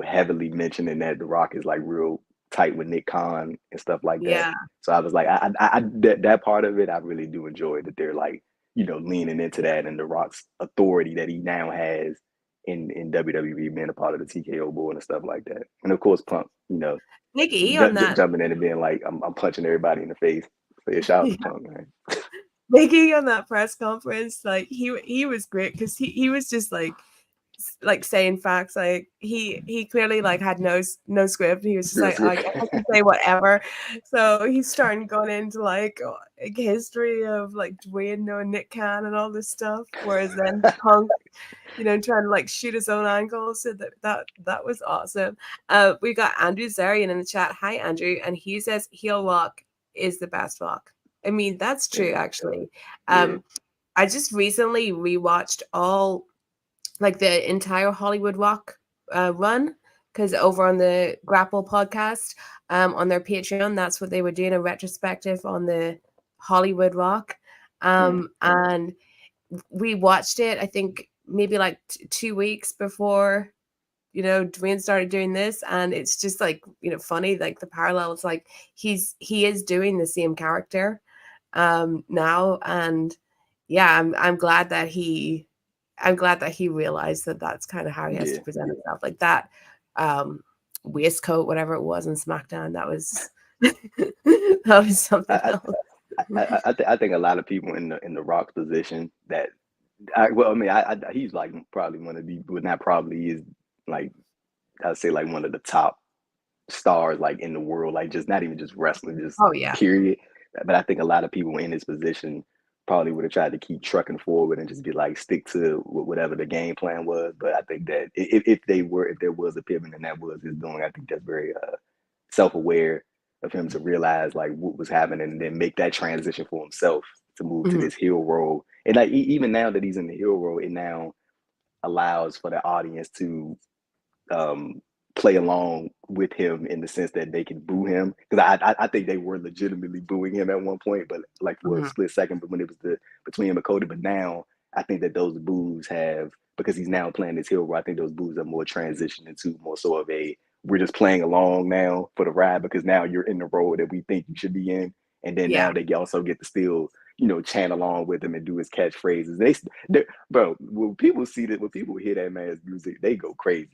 heavily mentioning that the Rock is like real tight with Nick Khan and stuff like that. So I was like, I that part of it I really do enjoy, that they're like leaning into that and the Rock's authority that he now has in WWE, being a part of the TKO board and stuff like that. And of course Punk, Nikki on that jumping in and being like, I'm punching everybody in the face. So yeah, shout out to Punk, man. Nikki on that press conference, like he was great because he was just like saying facts. Like he clearly like had no script. He was just like, I can say whatever. So he's starting going into like history of like Dwayne knowing Nick Khan and all this stuff. Whereas then Punk, trying to like shoot his own angles. So that was awesome. We got Andrew Zarian in the chat. Hi Andrew, and he says heel walk is the best walk. I mean, that's true actually. I just recently rewatched all like the entire Hollywood Walk run, because over on the Grapple podcast on their Patreon, that's what they were doing, a retrospective on the Hollywood Walk. And we watched it, I think maybe like 2 weeks before Dwayne started doing this, and it's just like funny, like the parallels, like he is doing the same character now, and yeah, I'm glad that he realized that that's kind of how he has to present himself, like that waistcoat, whatever it was in SmackDown, that was that was something else. I think a lot of people in the Rock's position that he's like probably one of the, well, not probably, is like I'd say like one of the top stars like in the world, like just not even just wrestling, just period. But I think a lot of people in his position probably would have tried to keep trucking forward and just be like, stick to whatever the game plan was. But I think that if there was a pivot and that was his doing, I think that's very self-aware of him to realize like what was happening and then make that transition for himself to move to this heel role. And like even now that he's in the heel role, it now allows for the audience to play along with him in the sense that they can boo him, because I think they were legitimately booing him at one point, but like for a split second, but when it was between him and Cody. But now I think that those boos have, because he's now playing this heel role, I think those boos are more transitioned into more so of a, we're just playing along now for the ride, because now you're in the role that we think you should be in, and then now they also get to still chant along with him and do his catchphrases. Bro, when people see that, when people hear that man's music, they go crazy.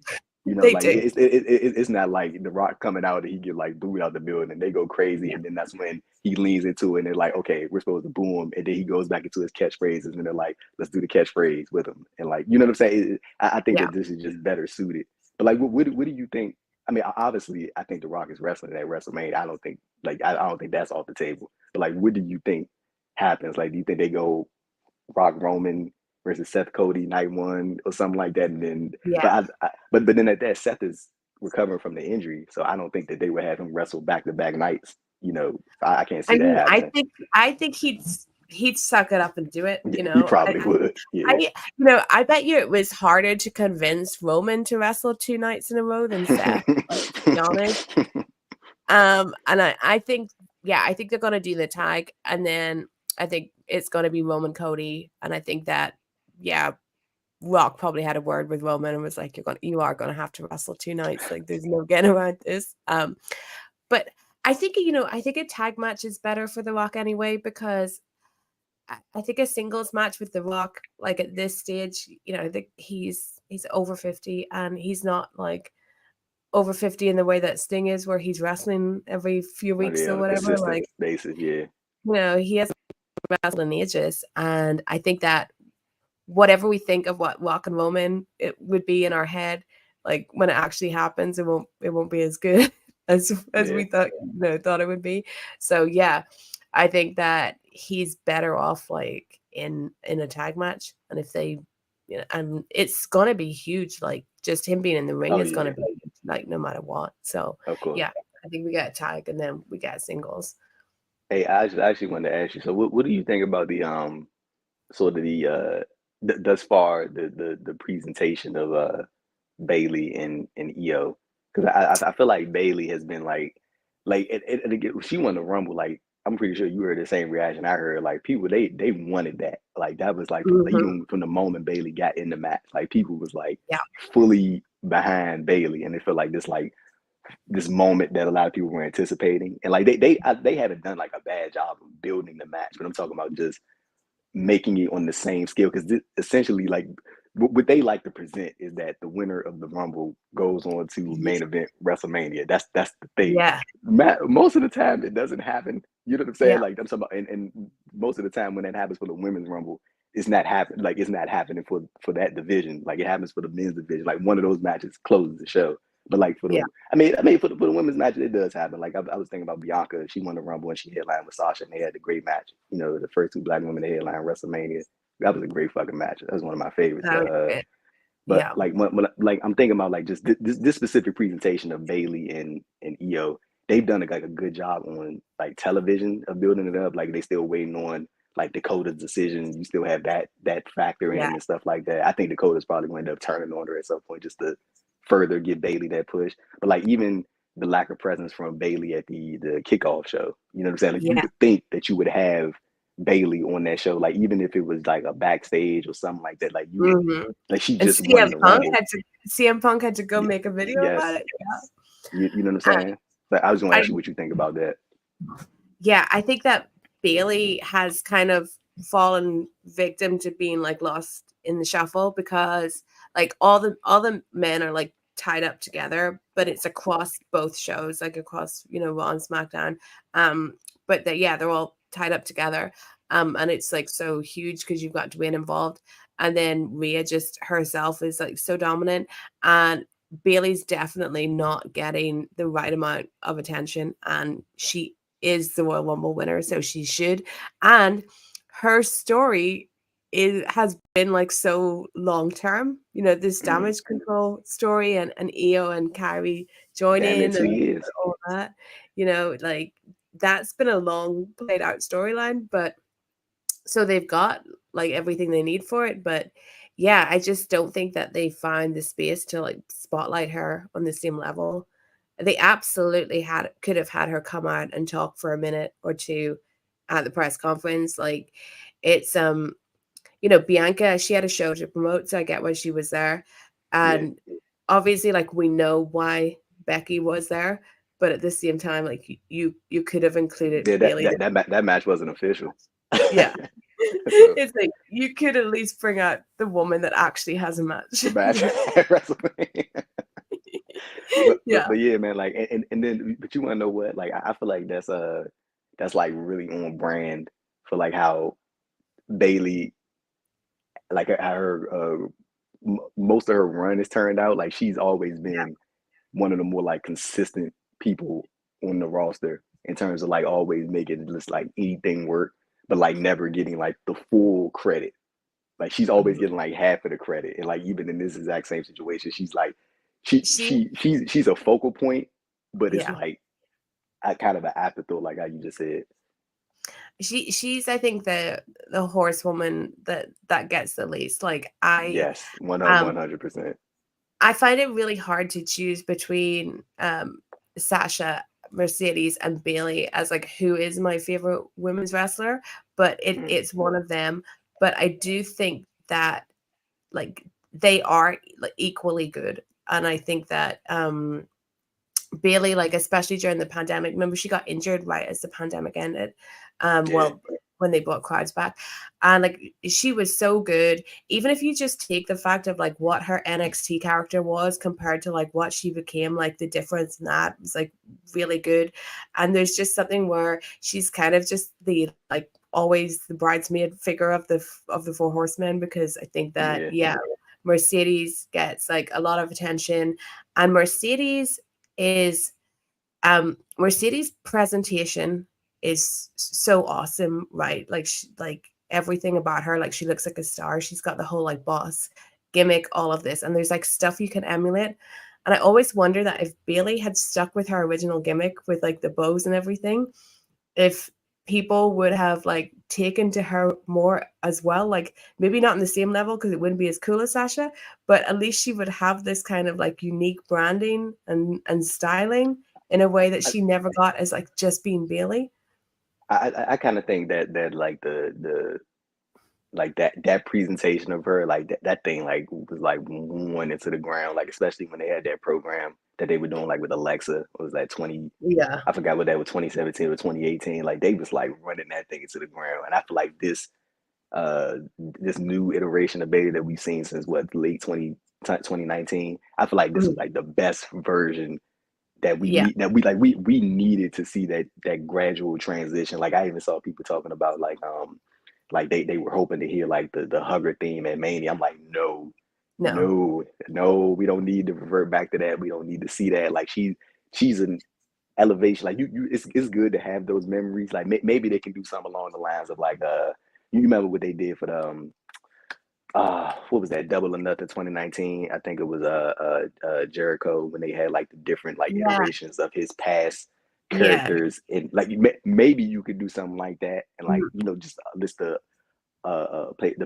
It's not like The Rock coming out and he get like booed out the building and they go crazy, and then that's when he leans into it and they're like, okay, we're supposed to boo him, and then he goes back into his catchphrases and they're like, let's do the catchphrase with him, and like, what I'm saying? I think that this is just better suited. But like, what do you think? I mean, obviously, I think The Rock is wrestling at WrestleMania. I don't think that's off the table. But like, what do you think happens? Like, do you think they go Rock Roman versus Seth Cody night one or something like that? And then, but then at that, Seth is recovering from the injury, so I don't think that they would have him wrestle back-to-back nights. I can't see that happening. I think he'd suck it up and do it. He probably would. Yeah. I bet you it was harder to convince Roman to wrestle 2 nights in a row than Seth. To be honest. And I think they're gonna do the tag, and then I think it's gonna be Roman Cody, and I think that Rock probably had a word with Roman and was like, you are gonna have to wrestle 2 nights. Like, there's no getting around this. But I think a tag match is better for The Rock anyway, because I think a singles match with The Rock, like at this stage, I think he's over 50, and he's not like over 50 in the way that Sting is, where he's wrestling every few weeks or whatever. Like basis, he has wrestled in ages, and I think that whatever we think of what Rock and Roman it would be in our head, like when it actually happens, it won't be as good as we thought it would be. So I think that he's better off like in a tag match. And if they, and it's gonna be huge. Like just him being in the ring is gonna be like no matter what. So of course. yeah, I think we get a tag and then we get singles. Hey, I actually wanted to ask you. So, what do you think about the sort of thus far the presentation of Bailey and Io? Because I feel like Bailey has been like she won the Rumble. Like I'm pretty sure you heard the same reaction I heard. Like people they wanted that. Like that was like even from the moment Bailey got in the match, like people was like fully behind Bailey, and it felt like this moment that a lot of people were anticipating, and like they haven't done like a bad job of building the match, but I'm talking about just making it on the same scale, because essentially like what they like to present is that the winner of the Rumble goes on to main event WrestleMania. That's the thing. Yeah. Most of the time it doesn't happen. You know what I'm saying? Yeah. Like I'm talking about, and most of the time when that happens for the women's Rumble, it's not happening. Like it's not happening for that division. Like it happens for the men's division. Like one of those matches closes the show. But like for the, I mean for the women's matches, it does happen. Like I was thinking about Bianca. She won the Rumble and she headlined with Sasha, and they had a great match. You know, the first two black women to headline WrestleMania. That was a great fucking match. That was one of my favorites. But like when like I'm thinking about like just this specific presentation of Bailey and Io, they've done like a good job on like television of building it up. Like they still waiting on like Dakota's decision. You still have that factor in and stuff like that. I think Dakota's probably going to end up turning on her at some point just to further give Bailey that push. But like even the lack of presence from Bailey at the kickoff show, you know what I'm saying? Like you would think that you would have Bailey on that show, like even if it was like a backstage or something like that, like you like she just won the Rumble. CM Punk had to go make a video about it. You know what I'm saying? Like I was going to ask you what you think about that. Yeah, I think that Bailey has kind of fallen victim to being like lost in the shuffle, because like all the men are like tied up together, but it's across both shows, like across Raw and SmackDown. But they're all tied up together. And it's like so huge because you've got Dwayne involved, and then Rhea just herself is like so dominant, and Bailey's definitely not getting the right amount of attention, and she is the Royal Rumble winner, so she should. And her story has been like so long term, this damage control story and Io and Kyrie joining and all that, like that's been a long played out storyline, but so they've got like everything they need for it. But yeah, I just don't think that they found the space to like spotlight her on the same level. They absolutely could have had her come out and talk for a minute or two at the press conference. Like it's Bianca, she had a show to promote, so I get why she was there. And obviously like we know why Becky was there, but at the same time, like you could have included Bailey. That match wasn't official. Yeah. It's like you could at least bring out the woman that actually has a match. But yeah, man, like and then but you want to know what? Like I feel like that's like really on brand for like how Bailey, like her most of her run has turned out. Like she's always been one of the more like consistent people on the roster in terms of like always making just like anything work, but like never getting like the full credit. Like she's always getting like half of the credit, and like even in this exact same situation, she's like she's a focal point, but it's like kind of an afterthought, like how you just said. She's I think the horsewoman that gets the least. Like 100%. I find it really hard to choose between Sasha, Mercedes, and Bailey as like who is my favorite women's wrestler, but it's one of them. But I do think that like they are like equally good, and I think that Bailey, like especially during the pandemic, remember she got injured right as the pandemic ended. Well, when they brought crowds back, and like she was so good. Even if you just take the fact of like what her NXT character was compared to like what she became, like the difference in that was like really good. And there's just something where she's kind of just the like always the bridesmaid figure of the Four Horsemen, because I think that Mercedes gets like a lot of attention, and Mercedes is Mercedes' presentation is so awesome, right? Like like everything about her, like she looks like a star. She's got the whole like boss gimmick, all of this, and there's like stuff you can emulate. And I always wonder that if Bailey had stuck with her original gimmick with like the bows and everything, if people would have like taken to her more as well, like maybe not on the same level because it wouldn't be as cool as Sasha, but at least she would have this kind of like unique branding and styling in a way that she never got as like just being Bailey. I kind of think that like the like that presentation of her, like that thing like was like one into the ground, like especially when they had that program that they were doing like with Alexa. It was like 20, Yeah. I forgot what that was, 2017 or 2018. Like they was like running that thing into the ground. And I feel like this new iteration of Beta that we've seen since what, late 2019, I feel like this is like the best version that we Yeah. need, that we needed to see that gradual transition. Like I even saw people talking about like they were hoping to hear like the hugger theme at Mania. I'm like, no, No. we don't need to revert back to that. We don't need to see that. Like she's an elevation. Like it's good to have those memories. Like maybe they can do something along the lines of like you remember what they did for the what was that, Double or Nothing 2019? I think it was Jericho, when they had like the different like Yeah. iterations of his past Yeah. characters, and like maybe you could do something like that, and like just list the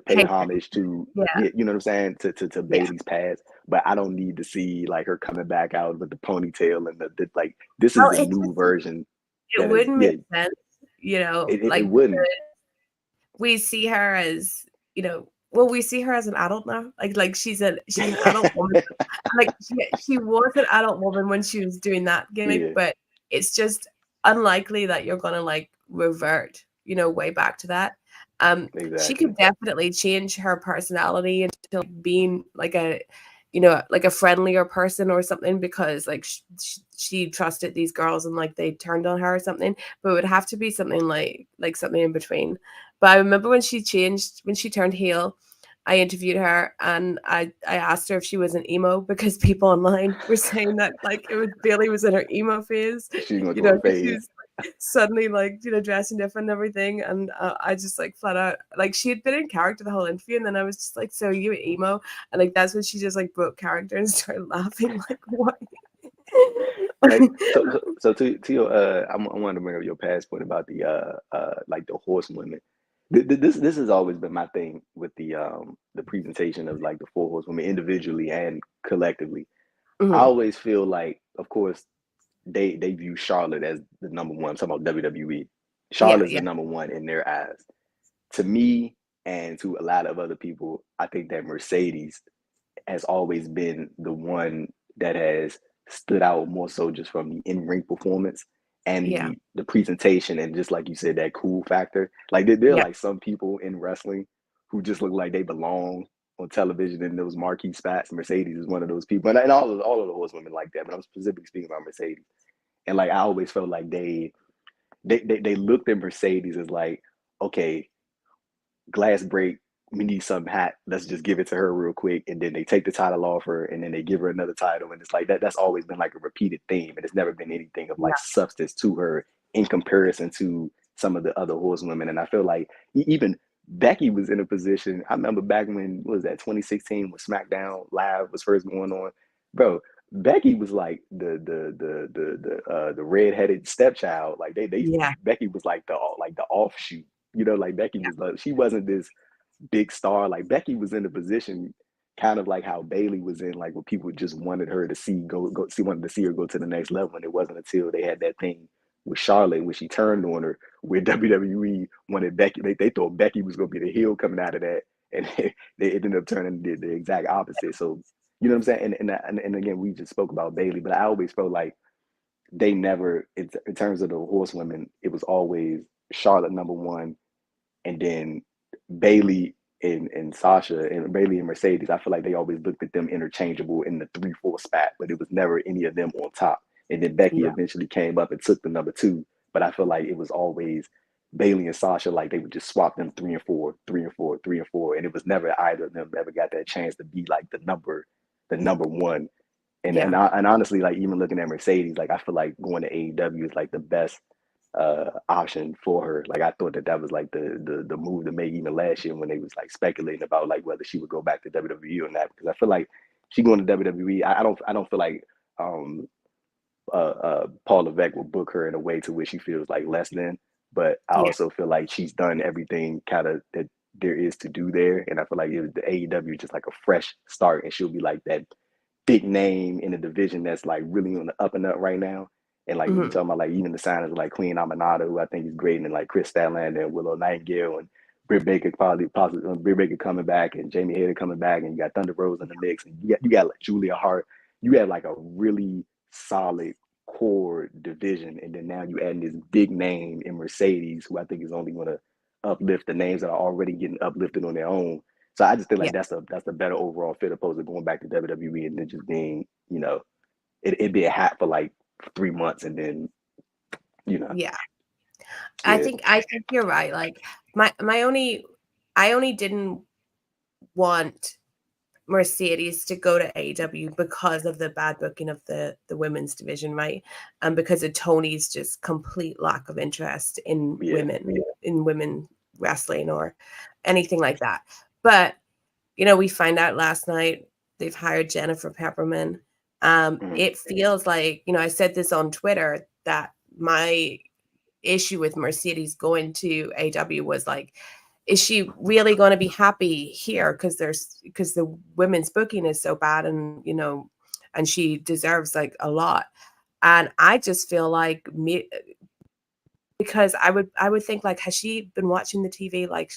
pay homage to, Yeah. you know what I'm saying, to Bailey's past. But I don't need to see like her coming back out with the ponytail and the like. This is Well, the new version. it That is, wouldn't make sense, you know, it like wouldn't. we see her as, you know, well, we see her as an adult now. Like she's an adult woman. Like she was an adult woman when she was doing that gimmick, Yeah, but it's just unlikely that you're gonna like revert, you know, way back to that. She exactly. could definitely change her personality into being like a, you know, like a friendlier person or something, because like she trusted these girls and like they turned on her or something. But it would have to be something like something in between. But I remember when she turned heel, I interviewed her and I asked her if she was an emo, because people online were saying that like it was Bailey was in her emo phase, She's going you through know, a because she phase. was suddenly like, you know, dressing different and everything. And I just like flat out, like she had been in character the whole interview, and then I was just like, so you emo? And like that's when she just like broke character and started laughing. Like, what? Like so to your I wanted to bring up your past point about the like the horsewomen. This has always been my thing with the presentation of like the four horsewomen individually and collectively. I Mhm. always feel like, of course, they view Charlotte as the number one. I'm talking about WWE. Yeah, Charlotte's yeah, the number one in their eyes. To me and to a lot of other people, I think that Mercedes has always been the one that has stood out more so just from the in-ring performance and yeah, the presentation, and just like you said, that cool factor. Like there are yeah, like some people in wrestling who just look like they belong on television in those marquee spots. Mercedes is one of those people, and all of the horsewomen like that. But I'm specifically speaking about Mercedes. And like I always felt like they looked at Mercedes as like, okay, glass break, we need something hot. Let's just give it to her real quick. And then they take the title off her, and then they give her another title. And it's like that's always been like a repeated theme. And it's never been anything of like yeah, substance to her in comparison to some of the other horsewomen. And I feel like even Becky was in a position. I remember back when, what was that, 2016, when SmackDown Live was first going on, bro. Becky was like the redheaded stepchild. Like they yeah, Becky was like the offshoot. You know, like Becky was like, she wasn't this big star. Like Becky was in a position kind of like how Bailey was in, like where people just wanted her to wanted to see her go to the next level. And it wasn't until they had that thing with Charlotte when she turned on her, where WWE wanted Becky. They thought Becky was gonna be the heel coming out of that, and they ended up turning the exact opposite. So you know what I'm saying? And again, we just spoke about Bailey, but I always felt like they never, in terms of the horsewomen, it was always Charlotte number one, and then Bailey and Sasha, and Bailey and Mercedes. I feel like they always looked at them interchangeable in the 3-4 spot, but it was never any of them on top. And then Becky yeah, eventually came up and took the number two. But I feel like it was always Bailey and Sasha, like they would just swap them 3 and 4, 3 and 4, 3 and 4. And it was never either of them ever got that chance to be like the number one. And yeah, and honestly, like even looking at Mercedes, like I feel like going to AEW is like the best. option for her. Like I thought that was like the move to make even last year when they was like speculating about like whether she would go back to WWE or not. Because I feel like she going to WWE. I don't feel like Paul Levesque will book her in a way to where she feels like less than. But I also feel like she's done everything kind of that there is to do there, and I feel like it was the AEW just like a fresh start, and she'll be like that big name in a division that's like really on the up and up right now. And like when you talking about like even the signings of like Queen Aminata, who I think is great, and like Chris Statlander and Willow Nightingale and Britt Baker possibly Britt Baker coming back and Jamie Hayter coming back, and you got Thunder Rose in the mix, and you got like Julia Hart. You have like a really solid core division, and then now you add this big name in Mercedes, who I think is only going to uplift the names that are already getting uplifted on their own. So I just think like that's a better overall fit opposed to going back to WWE and then just being, it'd be a hat for like 3 months and then, Yeah. I think you're right. Like I only didn't want Mercedes to go to AEW because of the bad booking of the women's division, right? And because of Tony's just complete lack of interest in women wrestling or anything like that. But we find out last night they've hired Jennifer Pepperman. It feels like, I said this on Twitter, that my issue with Mercedes going to AEW was like, is she really going to be happy here? Because the women's booking is so bad, and and she deserves like a lot. And I just feel like because I would think like, has she been watching the TV? Like,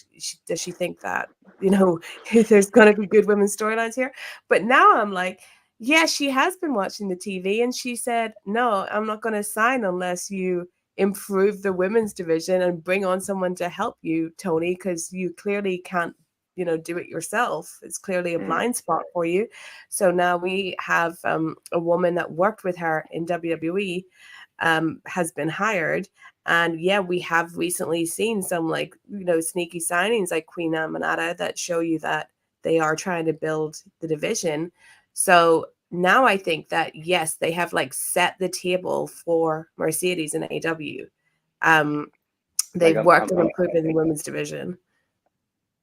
does she think that there's going to be good women's storylines here? But now I'm like, yeah, she has been watching the TV, and she said, no, I'm not going to sign unless you improve the women's division and bring on someone to help you, Tony, because you clearly can't do it yourself. It's clearly a blind spot for you. So now we have a woman that worked with her in WWE has been hired, and we have recently seen some like sneaky signings like Queen Aminata that show you that they are trying to build the division. So now I think that, yes, they have like set the table for Mercedes and AEW. They've worked on improving the women's division.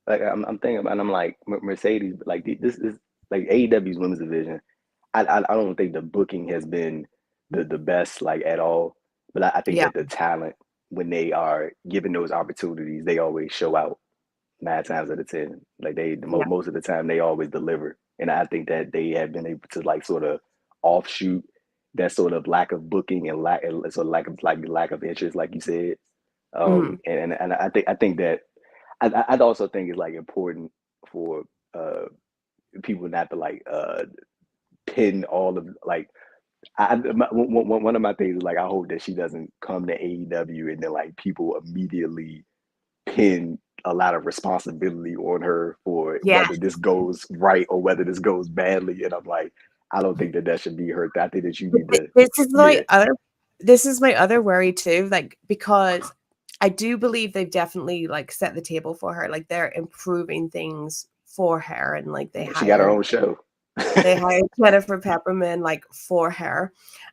Like I'm thinking about, I'm like Mercedes, like this is like AEW's women's division. I don't think the booking has been the best like at all, but I think that the talent, when they are given those opportunities, they always show out 9 times out of 10. Like most of the time they always deliver. And I think that they have been able to like sort of offshoot that sort of lack of booking and lack of interest, like you said. And I think that I'd also think it's like important for people not to like pin all of like. One of my things is like, I hope that she doesn't come to AEW and then like people immediately pin a lot of responsibility on her for whether this goes right or whether this goes badly. And I'm like, I don't think that should be her. I think that you need to. This is my other worry too, like, because I do believe they've definitely like set the table for her. Like, they're improving things for her, and like she got her own show. They hired Jennifer Pepperman like for her,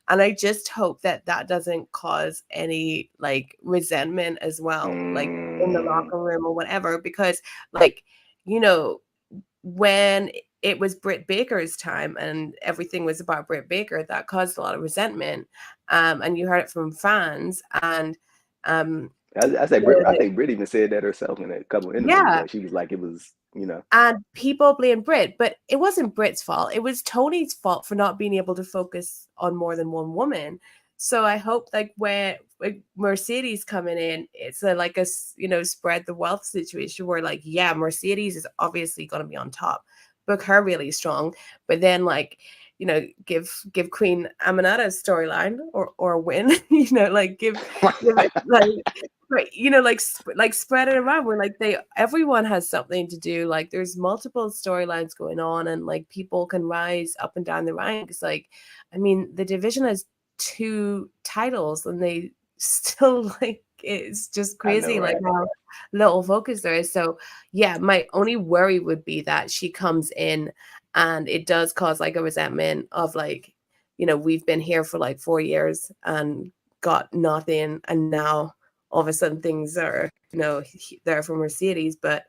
and I just hope that doesn't cause any like resentment as well, like in the locker room or whatever. Because like when it was Britt Baker's time and everything was about Britt Baker, that caused a lot of resentment, and you heard it from fans. And I think Britt even said that herself in a couple of interviews. Like, she was like, it was. And people blame Britt, but it wasn't Britt's fault. It was Tony's fault for not being able to focus on more than one woman. So I hope like when Mercedes coming in, it's like a spread the wealth situation where like, Mercedes is obviously going to be on top, book her really strong, but then like give Queen Aminata's storyline or a win, like give it, like. Right, like spread it around where like everyone has something to do. Like, there's multiple storylines going on, and like people can rise up and down the ranks. Like, I mean, the division has 2 titles, and they still like, it's just crazy, know, right? Like how little focus there is. So my only worry would be that she comes in and it does cause like a resentment of like, we've been here for like 4 years, and got nothing, and now all of a sudden things are, there for Mercedes. But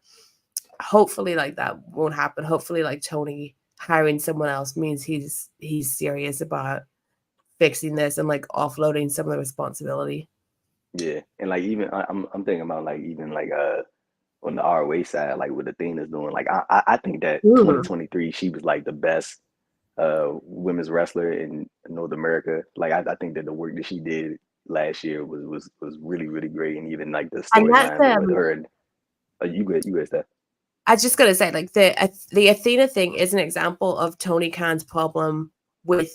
hopefully, like, that won't happen. Hopefully, like, Tony hiring someone else means he's serious about fixing this and like offloading some of the responsibility. Yeah, and like even I'm thinking about like even like on the ROH side, like what Athena's doing. Like I think that 2023 she was like the best women's wrestler in North America. Like I think that the work that she did last year was really, really great, and even like the storyline with her and you guys that. I was just gonna say, like, the Athena thing is an example of Tony Khan's problem with,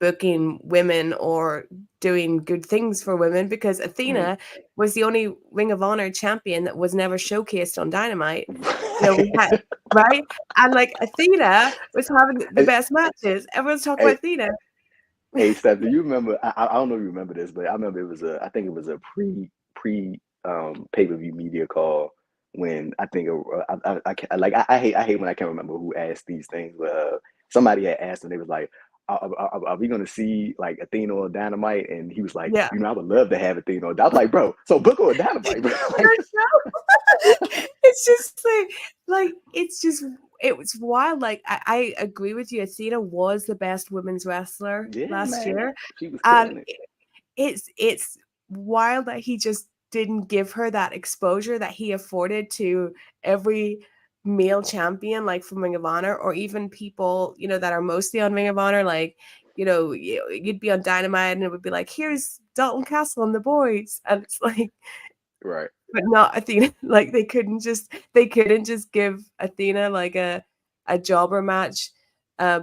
booking women or doing good things for women, because Athena was the only Ring of Honor champion that was never showcased on Dynamite. We had, right? And like Athena was having the best matches. Everyone's talking about Athena. Hey, Steph, do you remember? I don't know if you remember this, but I remember I think it was a pre pay-per-view media call when I think I hate when I can't remember who asked these things, but somebody had asked and they was like, are we going to see like Athena on Dynamite? And he was like, I would love to have Athena on. I was like, bro, so book her on Dynamite, bro. It's just like it was wild. Like I agree with you. Athena was the best women's wrestler last year. She was killing it. It's wild that he just didn't give her that exposure that he afforded to every male champion, like from Ring of Honor, or even people, that are mostly on Ring of Honor. Like, you'd be on Dynamite and it would be like, here's Dalton Castle and the boys. And it's like, right. But not Athena. Like they couldn't just give Athena like a jobber match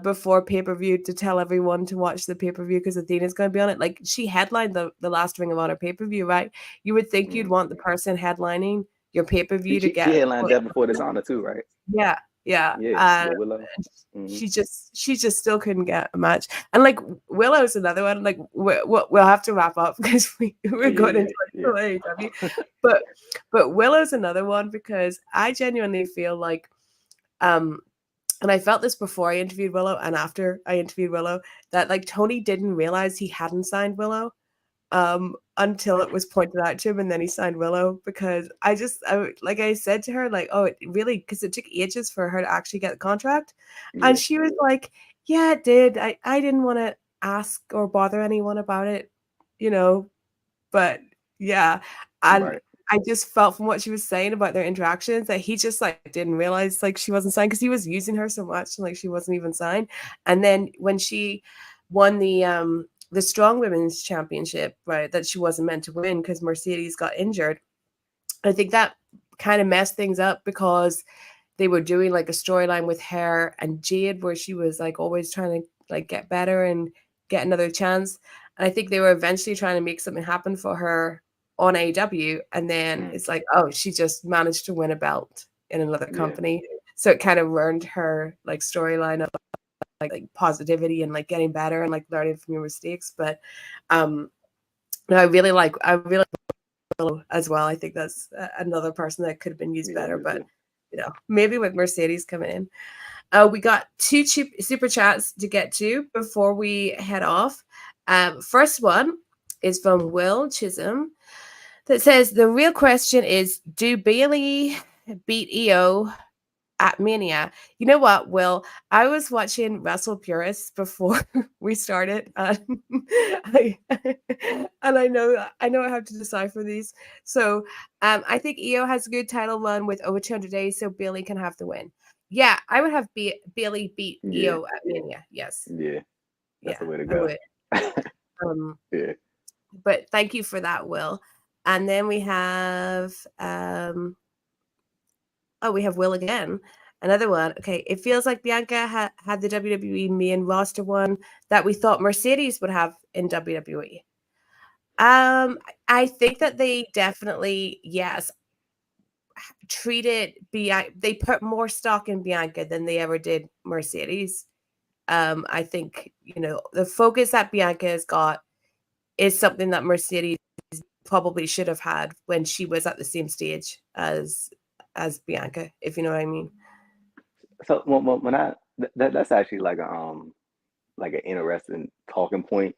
before pay-per-view to tell everyone to watch the pay-per-view because Athena's going to be on it. Like she headlined the last Ring of Honor pay-per-view, right? You would think you'd want the person headlining your pay-per-view to get. She headlined that before Dishonor too, right? Yeah. Willow. She just still couldn't get a match, and like Willow's another one. Like we'll have to wrap up because we're going into AEW, but Willow's another one because I genuinely feel like, and I felt this before I interviewed Willow and after I interviewed Willow, that like Tony didn't realize he hadn't signed Willow until it was pointed out to him, and then he signed Willow because I said to her, like, oh, it really, because it took ages for her to actually get the contract. And she was like, yeah, it did. I didn't want to ask or bother anyone about it, but yeah. And I just felt from what she was saying about their interactions that he just like didn't realize like she wasn't signed because he was using her so much and like she wasn't even signed. And then when she won the Strong Women's Championship, right, that she wasn't meant to win because Mercedes got injured, I think that kind of messed things up because they were doing like a storyline with her and Jade where she was like always trying to like get better and get another chance. And I think they were eventually trying to make something happen for her on AEW, and then it's like, oh, she just managed to win a belt in another company. So it kind of ruined her like storyline of like positivity and like getting better and like learning from your mistakes. But no, I really like Willow as well. I think that's another person that could have been used better, but maybe with Mercedes coming in. We got 2 super chats to get to before we head off. First one is from Will Chisholm that says, the real question is, do Bayley beat EO at Mania? You know what, Will? I was watching Wrestle Purists before we started, and I know I have to decipher these. So I think EO has a good title run with over 200 days, so Bayley can have the win. Yeah, I would have Bayley beat EO at Mania. Yes. Yeah. That's the way to go. But thank you for that, Will. And then we have we have Will again. Another one. Okay, it feels like Bianca had the WWE main roster one that we thought Mercedes would have in WWE. I think that they definitely, treated Bianca. They put more stock in Bianca than they ever did Mercedes. I think the focus that Bianca has got is something that Mercedes probably should have had when she was at the same stage as Bianca, if you know what I mean. So when that's actually like an interesting talking point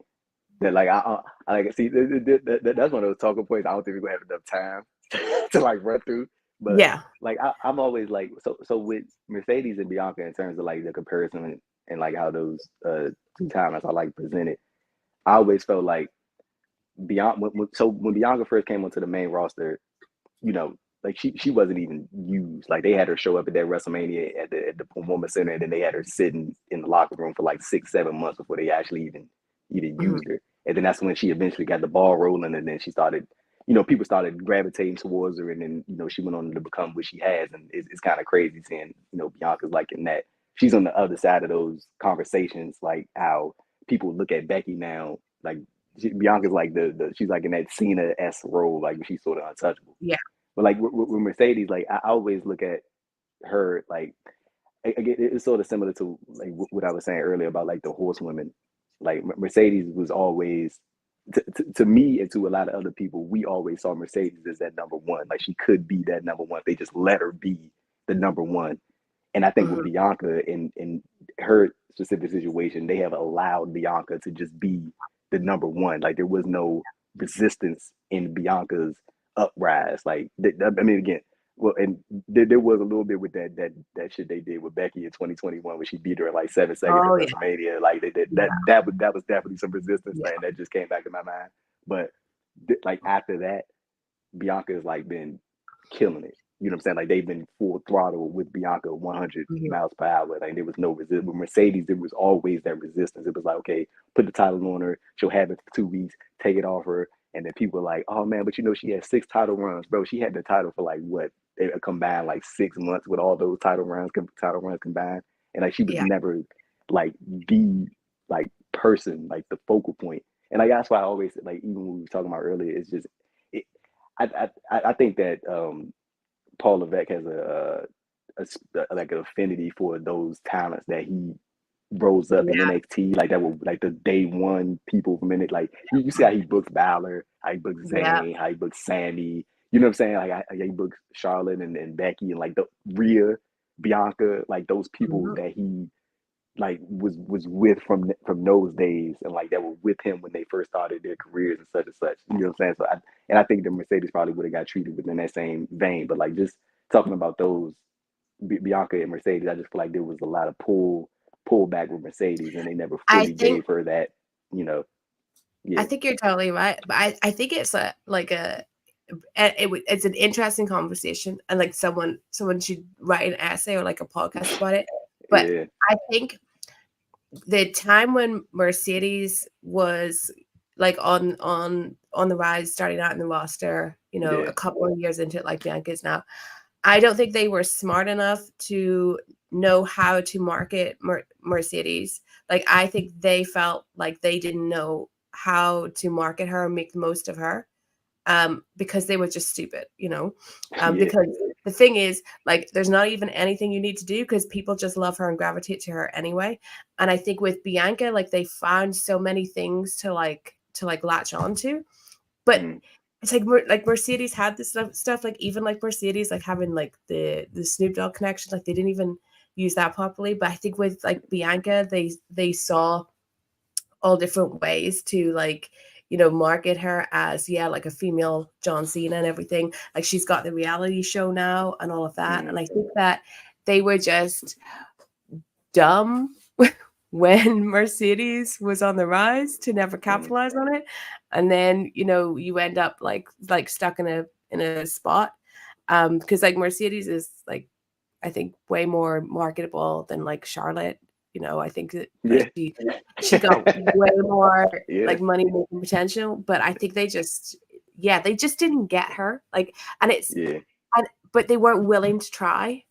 that like I like see that's one of those talking points. I don't think we're gonna have enough time to like run through. But Yeah. like I'm always like so with Mercedes and Bianca in terms of like the comparison and like how those two timelines are like presented. I always felt like Bianca when Bianca first came onto the main roster, you know, like she wasn't even used. Like they had her show up at that WrestleMania at the Performance Center, and then they had her sitting in the locker room for like 6-7 months before they actually even used her. And then that's when she eventually got the ball rolling, and then she started, you know, people started gravitating towards her, and then, you know, she went on to become what she has. And it's kind of crazy seeing, you know, Bianca's like in that. She's on the other side of those conversations, like how people look at Becky now, like Bianca's like she's like in that Cena-esque role, like she's sort of untouchable. Yeah. But like with Mercedes, like I always look at her like, again, it's sort of similar to like what I was saying earlier about like the horsewomen. Like Mercedes was always, to me and to a lot of other people, we always saw Mercedes as that number one. Like she could be that number one if they just let her be the number one. And I think with Bianca in her specific situation, they have allowed Bianca to just be the number one. Like there was no resistance in Bianca's uprise. Like I mean, again, well, and there was a little bit with that shit they did with Becky in 2021 when she beat her in like 7 seconds at WrestleMania. Like that was definitely some resistance thing that just came back to my mind. But like after that, Bianca has like been killing it. You know what I'm saying? Like they've been full throttle with Bianca 100 miles per hour. Like there was no resistance. With Mercedes, there was always that resistance. It was like, okay, put the title on her. She'll have it for 2 weeks. Take it off her. And then people were like, oh man, but you know, she had 6 title runs, bro. She had the title for like what? They combined like 6 months with all those title runs combined. And like she was never like the like person, like the focal point. And like that's why I always like, even when we were talking about earlier, it's just I think that Paul Levesque has a like an affinity for those talents that he rose up in NXT, like that were like the day one people from in it. Like you see how he books Balor, how he books Zayn, how he books Sammy. You know what I'm saying? Like how he books Charlotte and Becky and like the Rhea, Bianca, like those people that he like was with from those days, and like that were with him when they first started their careers and such and such. You know what I'm saying? So I think the Mercedes probably would have got treated within that same vein. But like just talking about those Bianca and Mercedes, I just feel like there was a lot of pull back with Mercedes, and they never fully gave her that. You know, I think you're totally right. But I think it's it's an interesting conversation, and like someone should write an essay or like a podcast about it. But I think the time when Mercedes was like on the rise, starting out in the roster, you know, a couple of years into it, like Bianca is now, I don't think they were smart enough to know how to market Mercedes. Like I think they felt like they didn't know how to market her and make the most of her. Because they were just stupid, you know, because the thing is, like, there's not even anything you need to do because people just love her and gravitate to her anyway. And I think with Bianca, like, they found so many things to latch onto, but it's like Mercedes had this stuff, like even like Mercedes, like having like the Snoop Dogg connection, like they didn't even use that properly. But I think with like Bianca, they saw all different ways to like, you know, market her as like a female John Cena and everything. Like she's got the reality show now and all of that. And I think that they were just dumb when Mercedes was on the rise to never capitalize on it. And then, you know, you end up like stuck in a spot. Because like Mercedes is like, I think way more marketable than like Charlotte. You know, I think that she got way more like money making potential, but I think they just didn't get her. Like, and it's but they weren't willing to try.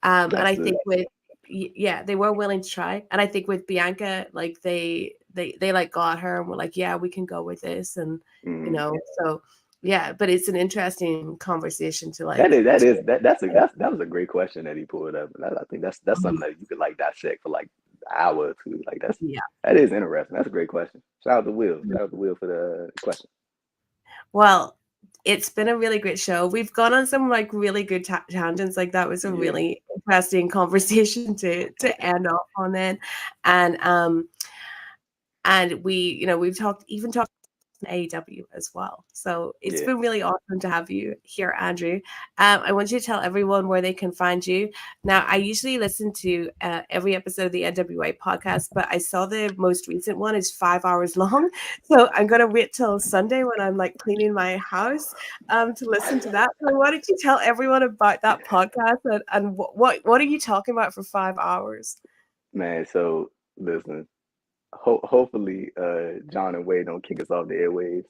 And I think with they were willing to try. And I think with Bianca, like they like got her and were like, yeah, we can go with this, and you know, so but it's an interesting conversation to like. That was a great question that he pulled up. And I think that's something that you could like dissect for like an hour or two. Like that is interesting. That's a great question. Shout out to Will. Shout out to Will for the question. Well, it's been a really great show. We've gone on some like really good tangents. Like that was a really interesting conversation to end off on then. And and we've talked AEW as well. So it's been really awesome to have you here, Andrew. I want you to tell everyone where they can find you. Now, I usually listen to every episode of the NWA podcast, but I saw the most recent one is 5 hours long. So I'm going to wait till Sunday when I'm like cleaning my house to listen to that. So why don't you tell everyone about that podcast and what are you talking about for 5 hours? Man, so listen. Hopefully, John and Wade don't kick us off the airwaves.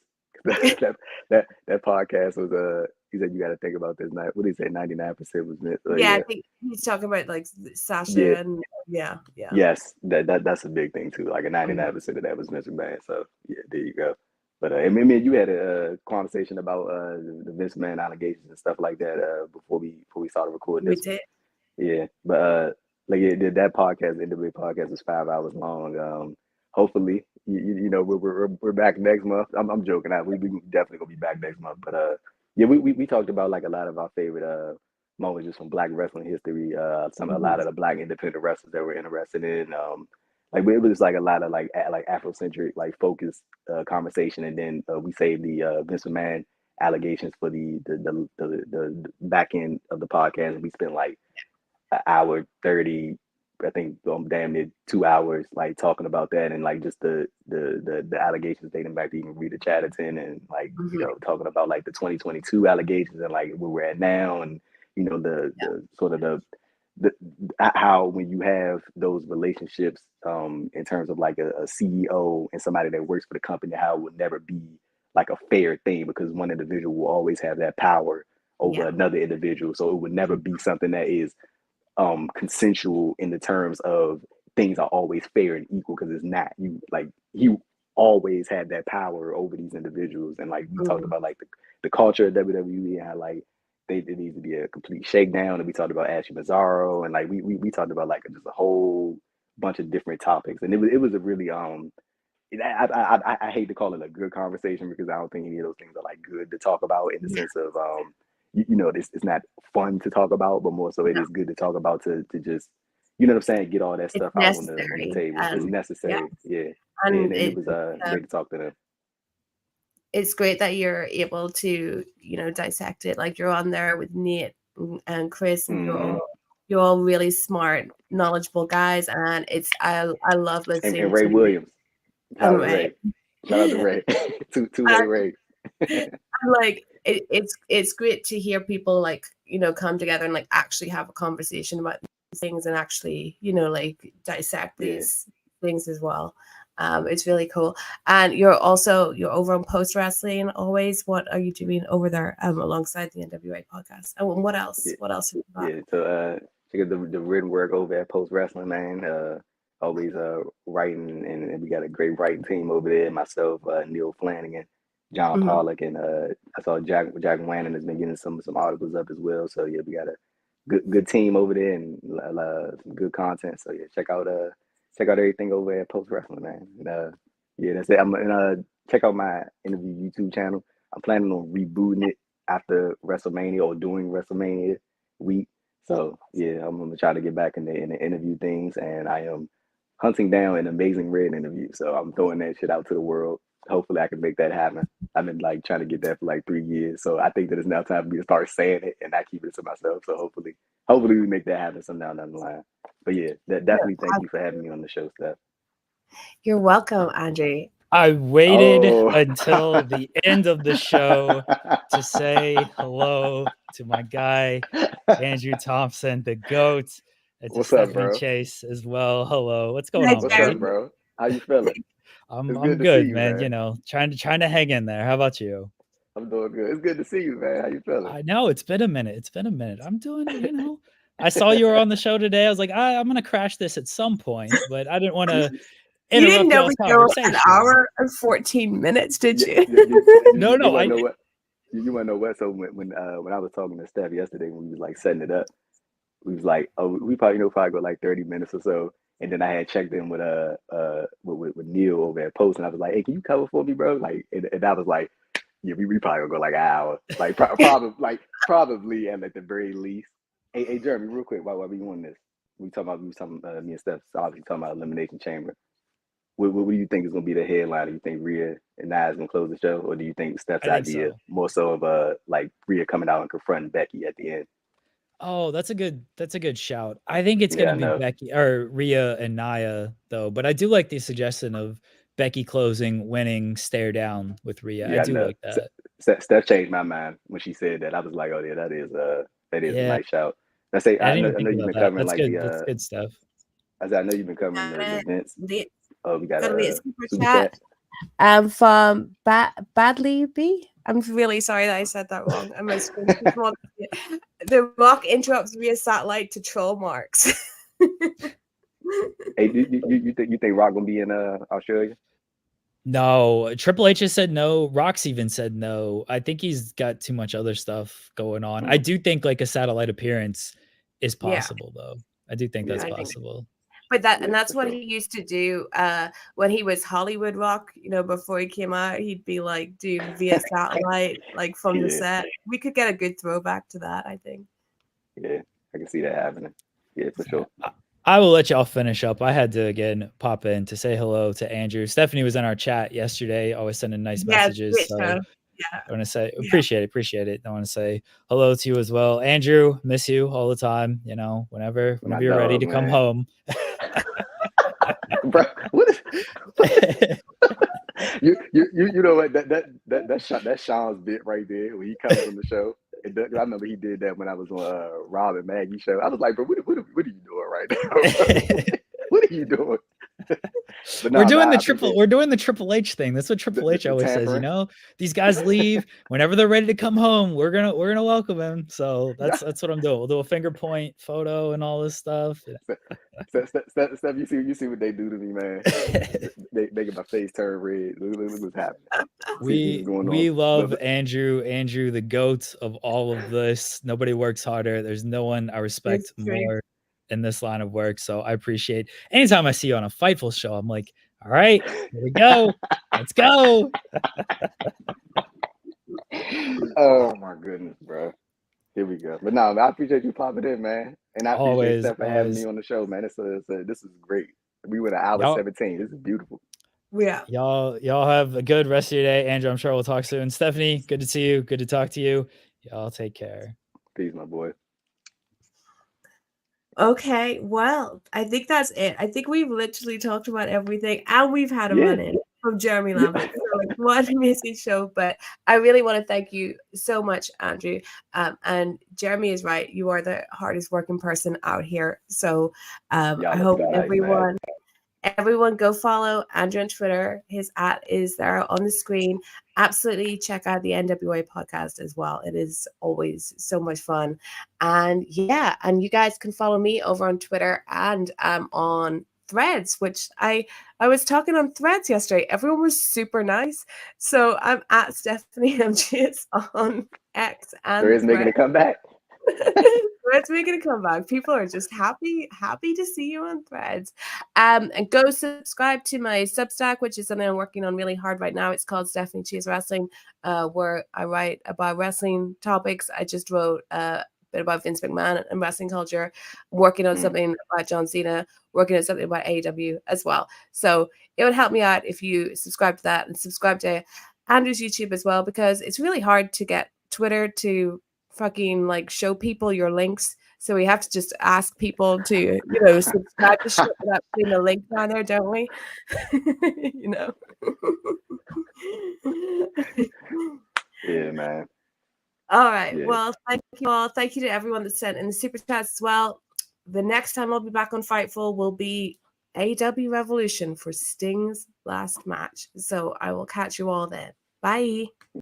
that podcast was he said you got to think about this night. What did he say? 99% was missed. I think he's talking about like Sasha and Yes, that's a big thing too. Like a 99% of that was Vince McMahon. So yeah, there you go. But I mean, you had a conversation about the Vince McMahon allegations and stuff like that before we started recording this. We did. Yeah, but that podcast, the NWA podcast, was 5 hours long. Hopefully, we're back next month. I'm joking. We definitely gonna be back next month. But we talked about like a lot of our favorite moments just from Black wrestling history. A lot of the Black independent wrestlers that we're interested in. Like it was like a lot of like Afrocentric like focused conversation, and then we saved the Vince McMahon allegations for the back end of the podcast. We spent like an hour 30. I think damn near 2 hours, like talking about that and like just the allegations dating back to even Rita Chatterton and like talking about like the 2022 allegations and like where we're at now and the sort of the how when you have those relationships in terms of like a CEO and somebody that works for the company, how it would never be like a fair thing because one individual will always have that power over another individual, so it would never be something that is consensual in the terms of things are always fair and equal because it's not. You always had that power over these individuals, and like we talked about like the culture of WWE and how like there needs to be a complete shakedown, and we talked about Ashley Mazzaro and like we talked about like just a whole bunch of different topics, and it was a really I hate to call it a good conversation because I don't think any of those things are like good to talk about in the sense of it's not fun to talk about, but more so it is good to talk about to just what I'm saying, get all that stuff out on the table. It's necessary, and it was great to talk to them. It's great that you're able to dissect it. Like you're on there with Nate and Chris, and you're all really smart, knowledgeable guys, and I love listening. And Ray Williams. Shout out to Ray. Two-way Ray. Like it's great to hear people like come together and like actually have a conversation about these things and actually like dissect these things as well. It's really cool. And you're over on Post Wrestling always. What are you doing over there alongside the NWA podcast? And what else? What else? So check out the written work over at Post Wrestling, man. Always writing, and we got a great writing team over there. Myself, Neil Flanagan, John Pollock, and I saw Jack Wannon has been getting some articles up as well. So yeah, we got a good team over there and some good content. So yeah, check out everything over at Post Wrestling, man. And, that's it. I'm gonna check out my interview YouTube channel. I'm planning on rebooting it after WrestleMania or during WrestleMania week. So yeah, I'm gonna try to get back in the interview things, and I am hunting down an Amazing Red interview. So I'm throwing that shit out to the world. Hopefully I can make that happen. I've been like trying to get that for like 3 years. So I think that it's now time for me to start saying it and not keep it to myself. So hopefully we make that happen sometime down the line. But yeah, definitely thank you for having me on the show, Steph. You're welcome, Andre. I waited until the end of the show to say hello to my guy, Andrew Thompson, the GOAT. And to Stephanie Chase as well. Hello. What's going on, What's up, bro? How you feeling? I'm good, man. Trying to hang in there. How about you? I'm doing good. It's good to see you, man. How you feeling? I know it's been a minute. I'm doing, I saw you were on the show today. I was like, I'm gonna crash this at some point, but I didn't want to. You didn't know we were an hour and 14 minutes, did you? No. You want to know what? So when I was talking to Steph yesterday, when we was like setting it up, we was like, we probably go like 30 minutes or so. And then I had checked in with Neil over at Post, and I was like, "Hey, can you cover for me, bro?" Like, and I was like, "Yeah, we probably gonna go like an hour, like probably at the very least." Hey, Jeremy, real quick, while we on this, we talking about me and Steph obviously talking about Elimination Chamber. What do you think is going to be the headline? Do you think Rhea and Nia is going to close the show, or do you think Steph's idea more so of like Rhea coming out and confronting Becky at the end? Oh, that's a good shout. I think it's gonna be Becky or Rhea and Nia though, but I do like the suggestion of Becky closing, winning, stare down with Rhea. Yeah, I do like that. Steph changed my mind when she said that. I was like, oh yeah, that is a nice shout. I know you've been covering like that's good stuff. I know you've been covering the events. We got a super chat. From Badly B. I'm really sorry that I said that wrong. I'm The Rock interrupts via satellite to troll marks. Hey, you think Rock gonna be in Australia? No, Triple H has said no. Rock's even said no. I think he's got too much other stuff going on. I do think like a satellite appearance is possible though. I do think that's possible. But that's what he used to do when he was Hollywood Rock, before he came out. He'd be like doing via satellite, like from the set. We could get a good throwback to that, I think. Yeah, I can see that happening. Yeah, for sure. I will let y'all finish up. I had to again pop in to say hello to Andrew. Stephanie was in our chat yesterday, always sending nice messages. So I want to say appreciate it. I want to say hello to you as well. Andrew, miss you all the time. Whenever you're ready to come home. Bro, what is you know what that's Sean's bit right there when he comes on the show. I remember he did that when I was on Rob and Maggie show. I was like, bro, what are you doing right now? What are you doing? We're doing the Triple H thing. That's what Triple H always says. These guys leave whenever they're ready to come home. We're gonna welcome them. So that's what I'm doing. We'll do a finger point photo and all this stuff. Steph, you see what they do to me, man. They get my face turn red. Look what's happening. We love Andrew, the GOAT of all of this. Nobody works harder. There's no one I respect more in this line of work. So I appreciate anytime I see you on a Fightful show, I'm like, all right, here we go. Let's go. Oh my goodness, bro. Here we go. But no, I appreciate you popping in, man. And I appreciate Steph for having me on the show, man. This is great. We went an hour 17. This is beautiful. Yeah. Y'all have a good rest of your day. Andrew, I'm sure we'll talk soon. Stephanie, good to see you. Good to talk to you. Y'all take care. Peace, my boy. Okay, well, I think that's it. I think we've literally talked about everything, and we've had a run-in from Jeremy Lambert. So one amazing show, but I really want to thank you so much, Andrew. And Jeremy is right. You are the hardest working person out here. So I hope everyone go follow Andrew on Twitter. His @ is there on the screen. Absolutely check out the NWA podcast as well. It is always so much fun. And and you guys can follow me over on Twitter and on Threads, which I was talking on Threads yesterday. Everyone was super nice. So I'm at Stephanie MGS on X and Threads making a comeback. Threads making a comeback. People are just happy to see you on Threads. And go subscribe to my Substack, which is something I'm working on really hard right now. It's called Stephanie Cheese Wrestling, where I write about wrestling topics. I just wrote a bit about Vince McMahon and wrestling culture, working on something about John Cena, working on something about AEW as well. So it would help me out if you subscribe to that and subscribe to Andrew's YouTube as well, because it's really hard to get Twitter to fucking like show people your links. So we have to just ask people to, subscribe to shit without putting the link down there, don't we? Yeah, man. All right. Yeah. Well, thank you all. Thank you to everyone that sent in the super chats as well. The next time I'll be back on Fightful will be AEW Revolution for Sting's last match. So I will catch you all then. Bye.